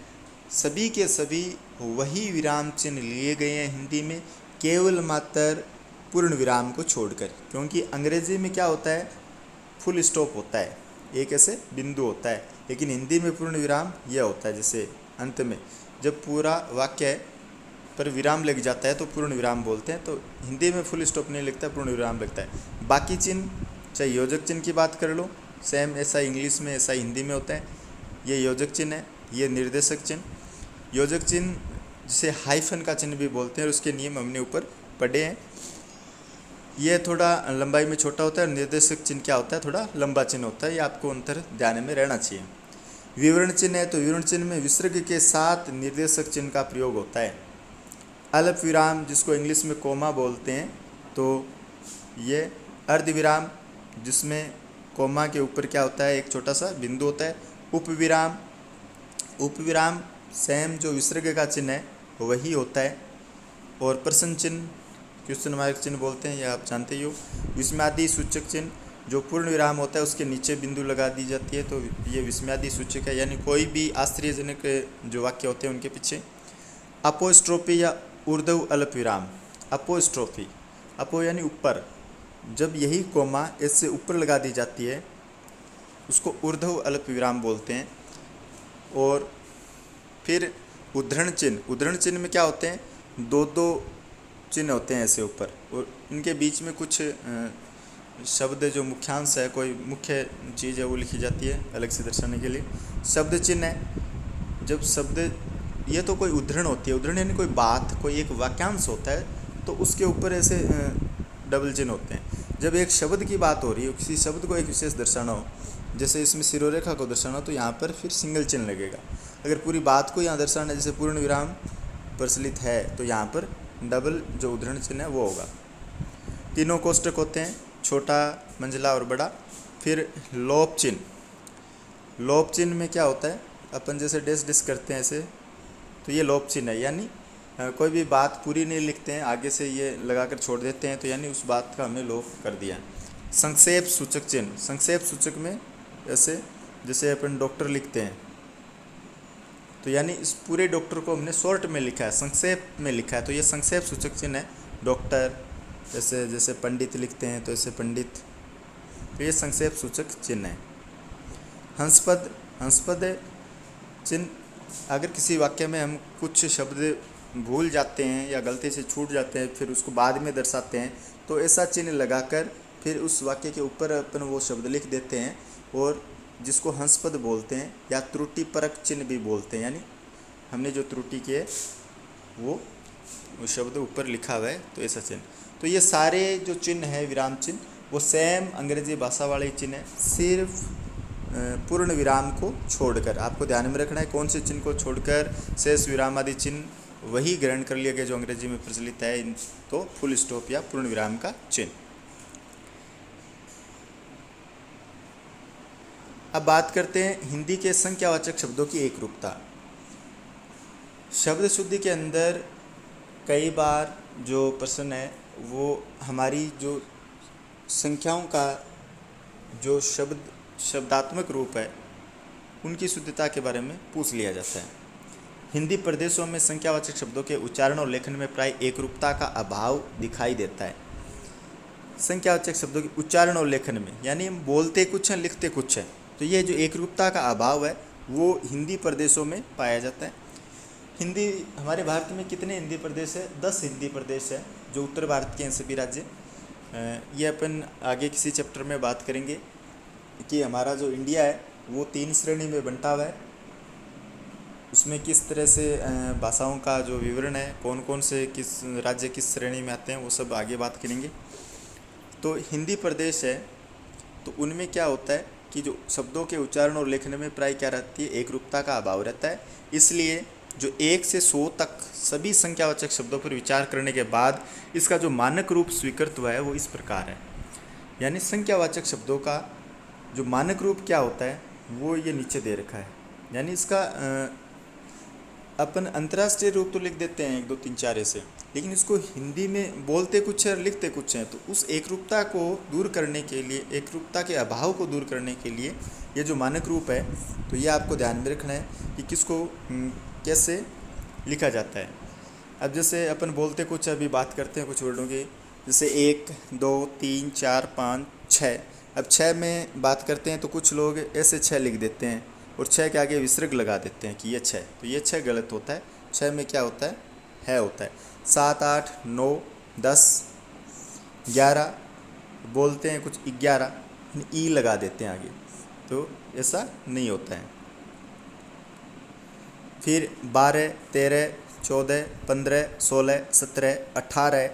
सभी के सभी वही विराम चिन्ह लिए गए हैं हिंदी में, केवल मात्र पूर्ण विराम को छोड़कर। क्योंकि अंग्रेजी में क्या होता है, फुल स्टॉप होता है, एक ऐसे बिंदु होता है, लेकिन हिंदी में पूर्ण विराम यह होता है। जैसे अंत में जब पूरा वाक्य है पर विराम लग जाता है तो पूर्ण विराम बोलते हैं। तो हिंदी में फुल स्टॉप नहीं लगता, पूर्ण विराम लगता है। बाकी चिन्ह, चाहे योजक चिन्ह की बात कर लो, सेम ऐसा इंग्लिश में ऐसा हिंदी में होता है। ये योजक चिन्ह है, ये निर्देशक चिन्ह। योजक चिन्ह जिसे हाइफन का चिन्ह भी बोलते हैं और उसके नियम हमने ऊपर पढ़े हैं। ये थोड़ा लंबाई में छोटा होता है और निर्देशक चिन्ह क्या होता है, थोड़ा लंबा चिन्ह होता है। ये आपको अंतर ध्यान में रहना चाहिए। विवरण चिन्ह है तो विवरण चिन्ह में विसर्ग के साथ निर्देशक चिन्ह का प्रयोग होता है। अल्प विराम जिसको इंग्लिश में कोमा बोलते हैं, तो ये अर्धविराम जिसमें कोमा के ऊपर क्या होता है, एक छोटा सा बिंदु होता है। उपविराम, उपविराम सेम जो विसर्ग का चिन्ह है वही होता है। और प्रश्न चिन्ह, क्वेश्चन मार्क चिन्ह बोलते हैं, यह आप जानते ही हो। विस्मयादि सूचक चिन्ह जो पूर्ण विराम होता है उसके नीचे बिंदु लगा दी जाती है, तो ये विस्मयादि सूचक है, यानी कोई भी आश्चर्यजनक जो वाक्य होते हैं उनके पीछे। अपोस्ट्रोफी या ऊर्ध्व अल्प विराम, अपोस्ट्रोफी, अपो यानी ऊपर, जब यही कोमा इससे ऊपर लगा दी जाती है उसको ऊर्ध्व अल्प विराम बोलते हैं। और फिर उद्धरण चिन्ह, उद्धरण चिन्ह में क्या होते हैं, दो दो चिन्ह होते हैं ऐसे ऊपर, और इनके बीच में कुछ शब्द जो मुख्यांश है, कोई मुख्य चीज़ है वो लिखी जाती है अलग से दर्शाने के लिए। शब्द चिन्ह है, जब शब्द, ये तो कोई उद्धरण होती है, उद्धरण यानी कोई बात, कोई एक वाक्यांश होता है तो उसके ऊपर ऐसे डबल चिन्ह होते हैं। जब एक शब्द की बात हो रही है, किसी शब्द को एक विशेष दर्शाना हो, जैसे इसमें सिरोरेखा को दर्शाना हो, तो यहाँ पर फिर सिंगल चिन्ह लगेगा। अगर पूरी बात को यहाँ दर्शाना है, जैसे पूर्ण विराम प्रचलित है, तो यहाँ पर डबल जो उद्धरण चिन्ह है वो होगा। तीनों कोष्टक होते हैं, छोटा, मंझला और बड़ा। फिर लोप चिन्ह, लोप चिन्ह में क्या होता है, अपन जैसे डेस डिस करते हैं ऐसे, तो ये लोप चिन्ह है, यानी कोई भी बात पूरी नहीं लिखते हैं, आगे से ये लगाकर छोड़ देते हैं, तो यानी उस बात का हमने लोप कर दिया। संक्षेप सूचक चिन्ह, संक्षेप सूचक में ऐसे जैसे अपन डॉक्टर लिखते हैं, तो यानी इस पूरे डॉक्टर को हमने शॉर्ट में लिखा है, संक्षेप में लिखा है, तो ये संक्षेप सूचक चिन्ह है। डॉक्टर, ऐसे जैसे पंडित लिखते हैं तो ऐसे पंडित, तो ये संक्षेप सूचक चिन्ह है। हंसपद, हंसपद चिन्ह, अगर किसी वाक्य में हम कुछ शब्द भूल जाते हैं या गलती से छूट जाते हैं, फिर उसको बाद में दर्शाते हैं, तो ऐसा चिन्ह लगाकर फिर उस वाक्य के ऊपर अपन वो शब्द लिख देते हैं, और जिसको हंसपद बोलते हैं या त्रुटि परक चिन्ह भी बोलते हैं, यानी हमने जो त्रुटि की है वो शब्द ऊपर लिखा हुआ है, तो ऐसा चिन्ह। तो ये सारे जो चिन्ह है विराम चिन्ह, वो सेम अंग्रेजी भाषा वाले चिन्ह है, सिर्फ पूर्ण विराम को छोड़कर। आपको ध्यान में रखना है कौन से चिन्ह को छोड़कर, शेष विराम आदि चिन्ह वही ग्रहण कर लिया गया जो अंग्रेजी में प्रचलित है, तो फुल स्टॉप या पूर्ण विराम का चिन्ह। अब बात करते हैं हिंदी के संख्यावाचक शब्दों की एक रूपता। शब्द शुद्धि के अंदर कई बार जो प्रश्न है वो हमारी जो संख्याओं का जो शब्दात्मक रूप है उनकी शुद्धता के बारे में पूछ लिया जाता है। हिंदी प्रदेशों में संख्यावाचक शब्दों के उच्चारण और लेखन में प्राय एकरूपता का अभाव दिखाई देता है। संख्यावाचक शब्दों के उच्चारण और लेखन में, यानी हम बोलते कुछ हैं लिखते कुछ हैं, तो ये जो एकरूपता का अभाव है वो हिंदी प्रदेशों में पाया जाता है। हिंदी, हमारे भारत में कितने हिंदी प्रदेश है, 10 हिंदी प्रदेश है जो उत्तर भारत के हैं सभी राज्य। ये अपन आगे किसी चैप्टर में बात करेंगे कि हमारा जो इंडिया है वो 3 श्रेणी में बंटा हुआ है, उसमें किस तरह से भाषाओं का जो विवरण है, कौन कौन से किस राज्य किस श्रेणी में आते हैं, वो सब आगे बात करेंगे। तो हिंदी प्रदेश है तो उनमें क्या होता है कि जो शब्दों के उच्चारण और लेखन में प्राय क्या रहती है, एकरूपता का अभाव रहता है। इसलिए जो 1 से 100 तक सभी संख्यावाचक शब्दों पर विचार करने के बाद इसका जो मानक रूप स्वीकृत हुआ है वो इस प्रकार है। यानी संख्यावाचक शब्दों का जो मानक रूप क्या होता है वो ये नीचे दे रखा है। यानी इसका अपन अंतर्राष्ट्रीय रूप तो लिख देते हैं 1 2 3 4 ऐसे, लेकिन इसको हिंदी में बोलते कुछ है और लिखते कुछ हैं, तो उस एकरूपता को दूर करने के लिए, एकरूपता के अभाव को दूर करने के लिए ये जो मानक रूप है, तो ये आपको ध्यान में रखना है कि किसको कैसे लिखा जाता है। अब जैसे अपन बोलते कुछ, अभी बात करते हैं कुछ वर्डों की, जैसे 1 2 3 4 5 6। अब 6 में बात करते हैं तो कुछ लोग ऐसे 6 लिख देते हैं और 6 के आगे विसर्ग लगा देते हैं कि ये 6, तो ये 6 गलत होता है। 6 में क्या होता है होता है। 7 8 9 10 11 बोलते हैं कुछ 11, ई लगा देते हैं आगे, तो ऐसा नहीं होता है। फिर 12 13 14 15 16 17 18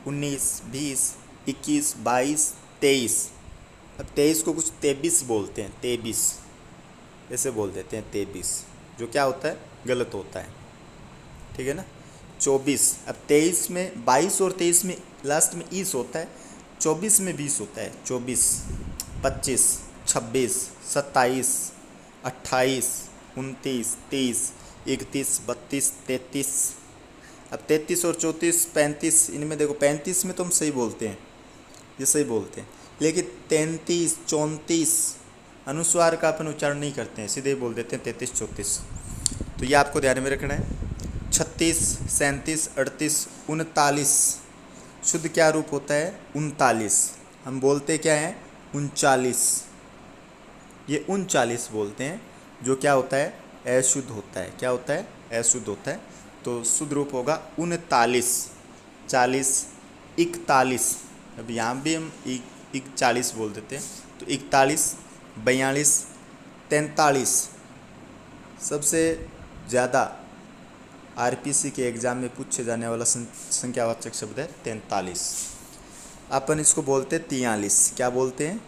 19 20 21, 22, 23। अब 23 को कुछ 23 बोलते हैं, 23 ऐसे बोल देते हैं, 23, जो क्या होता है, गलत होता है, ठीक है ना। 24, अब 23 में 22 और 23 में लास्ट में ईस होता है, 24 में 20 होता है, 24, 25, 26, 27, 28, 29, 30, 31, 32, 33। अब 33 और 34, 35, इनमें देखो 35 में तो हम सही बोलते हैं, ये सही बोलते हैं, लेकिन 33, 34 अनुस्वार का अपन उच्चारण नहीं करते हैं, सीधे ही बोल देते हैं 33, 34। तो ये आपको ध्यान में रखना है। 36, 37, 38, 39 शुद्ध क्या रूप होता है, 39। हम बोलते क्या है, 39, ये 39 बोलते हैं, जो क्या होता है, अशुद्ध होता है। क्या होता है, अशुद्ध होता है। तो शुद्ध रूप होगा 39, 40, 41। अब यहाँ भी हम 41 बोल देते हैं, तो 41, 42, 43। सबसे ज़्यादा आरपीसी के एग्ज़ाम में पूछे जाने वाला संख्यावाचक शब्द है 43। अपन इसको बोलते हैं 43। क्या बोलते हैं,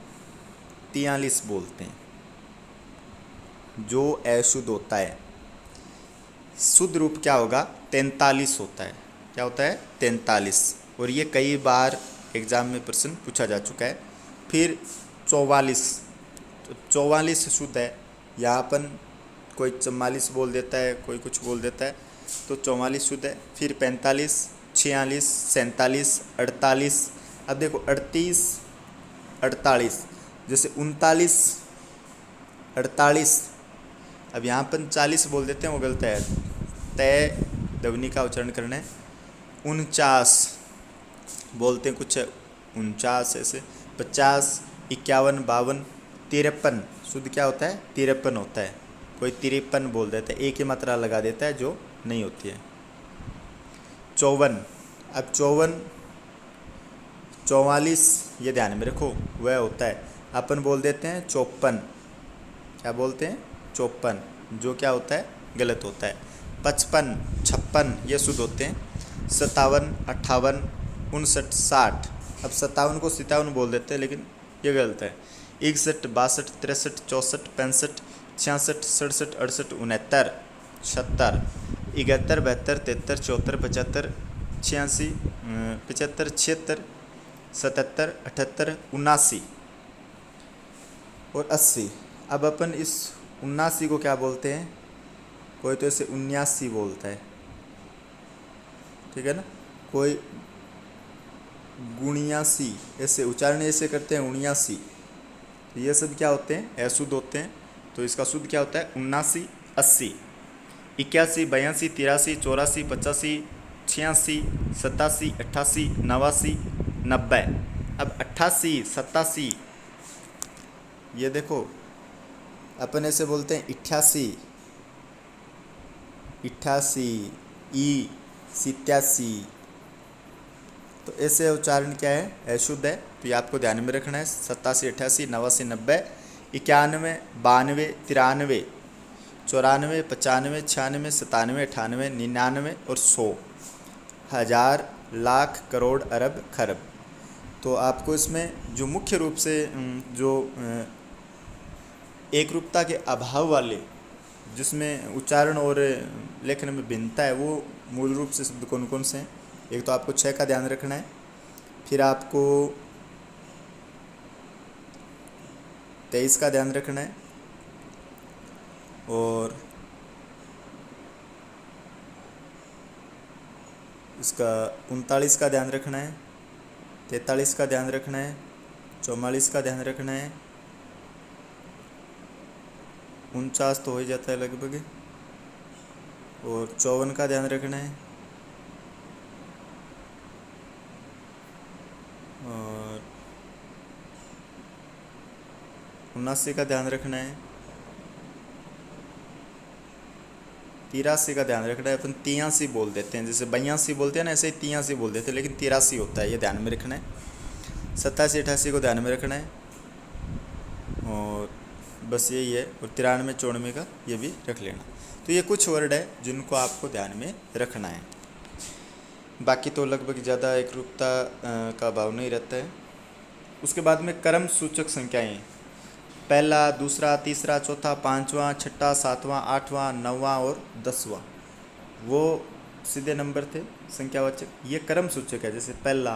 43 बोलते हैं, जो अशुद्ध होता है। शुद्ध रूप क्या होगा, 43 होता है। क्या होता है, 43। और ये कई बार एग्ज़ाम में प्रश्न पूछा जा चुका है। फिर 44, तो 44 शुद्ध है। यहाँ अपन कोई 44 बोल देता है, कोई कुछ बोल देता है, तो 44 शुद्ध है। फिर 45, 46, 47, 48। अब देखो 38, 48, जैसे 39, 48। अब यहाँ अपन 40 बोल देते हैं, वो गलत है, तय ध्वनि का उच्चारण करना है। 49 बोलते हैं कुछ 49 ऐसे। 50, 51, 52, 53 शुद्ध क्या होता है, 53 होता है। कोई 53 बोल देता है, एक ही मात्रा लगा देता है, जो नहीं होती है। 54, अब 54, 44 ये ध्यान में रखो, वह होता है, अपन बोल देते हैं 54। क्या बोलते हैं, 54, जो क्या होता है, गलत होता है। 55, 56 ये शुद्ध होते हैं। 57, 58, 59, 60। अब 57 को 57 बोल देते हैं, लेकिन ये गलत है। 61, 62, 63, 64, 65, 66, 67, 68, 69, 70, 71, 72, 73, 74, 75, 86, 75, 76, 77, 78, 79 और 80। अब अपन इस 79 को क्या बोलते हैं, कोई तो इसे 79 बोलता है, ठीक है ना, कोई 79, ऐसे उच्चारण ऐसे करते हैं 79। तो ये सब क्या होते हैं, अशुद्ध होते हैं। तो इसका शुद्ध क्या होता है, 79, 80, 81, 82, 83, 84, 85, 86, 87, 88, 89, 90। अब 88, 87 ये देखो अपन ऐसे बोलते हैं 88, 88, 87। तो ऐसे उच्चारण क्या है, अशुद्ध है। तो ये आपको ध्यान में रखना है। 87, 88, 89, 90, 91, 92, 93, 94, 95, 96, 97, 98, 99 और 100, हज़ार, लाख, करोड़, अरब, खरब। तो आपको इसमें जो मुख्य रूप से जो एक रूपता के अभाव वाले, जिसमें उच्चारण और लेखन में भिन्नता है, वो मूल रूप से शब्द कौन कौन से हैं। एक तो आपको 6 का ध्यान रखना है, फिर आपको 23 का ध्यान रखना है, और इसका 39 का ध्यान रखना है, 43 का ध्यान रखना है, 44 का ध्यान रखना है, 49 तो हो ही जाता है लगभग, और 54 का ध्यान रखना है, और 79 का ध्यान रखना है, 83 का ध्यान रखना है। अपन 83 बोल देते हैं, जैसे 82 बोलते हैं ना, ऐसे ही 83 बोल देते हैं, लेकिन 83 होता है, ये ध्यान में रखना है। 87, 88 को ध्यान में रखना है, और बस यही है। और 93, 94 का ये भी रख लेना। तो ये कुछ वर्ड है जिनको आपको ध्यान में रखना है। बाकी तो लगभग ज़्यादा एक रूपता का अभाव नहीं रहता है। उसके बाद में क्रम सूचक संख्याएं, पहला, दूसरा, तीसरा, चौथा, पाँचवा, छठा, सातवां, आठवां, नौवां और 10वां, वो सीधे नंबर थे संख्यावाचक। ये क्रम सूचक है, जैसे पहला,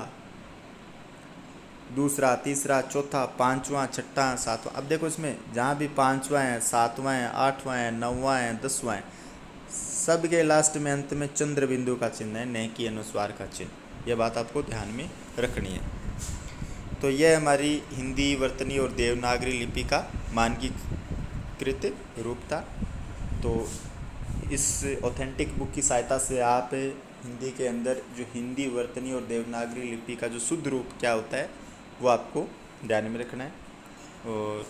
दूसरा, तीसरा, चौथा, पाँचवां, छठा, सातवां। अब देखो इसमें जहाँ भी पाँचवां है, सातवां है, आठवां है, नौवां है, 10वां है, सब के लास्ट में अंत में चंद्र बिंदु का चिन्ह है, न कि अनुस्वार का चिन्ह। यह बात आपको ध्यान में रखनी है। तो यह हमारी हिंदी वर्तनी और देवनागरी लिपि का मानकीकृत रूप था। तो इस ऑथेंटिक बुक की सहायता से आप हिंदी के अंदर जो हिंदी वर्तनी और देवनागरी लिपि का जो शुद्ध रूप क्या होता है वो आपको ध्यान में रखना है। और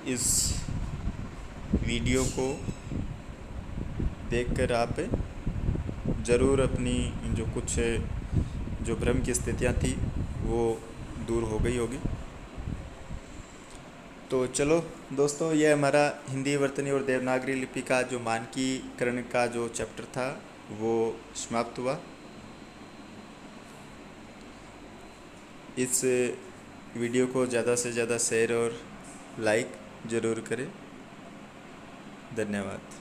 इस वीडियो को देखकर आप ज़रूर अपनी जो भ्रम की स्थितियाँ थी वो दूर हो गई होगी। तो चलो दोस्तों, ये हमारा हिंदी वर्तनी और देवनागरी लिपि का जो मानकीकरण का जो चैप्टर था वो समाप्त हुआ। इस वीडियो को ज़्यादा से ज़्यादा शेयर और लाइक ज़रूर करें। धन्यवाद।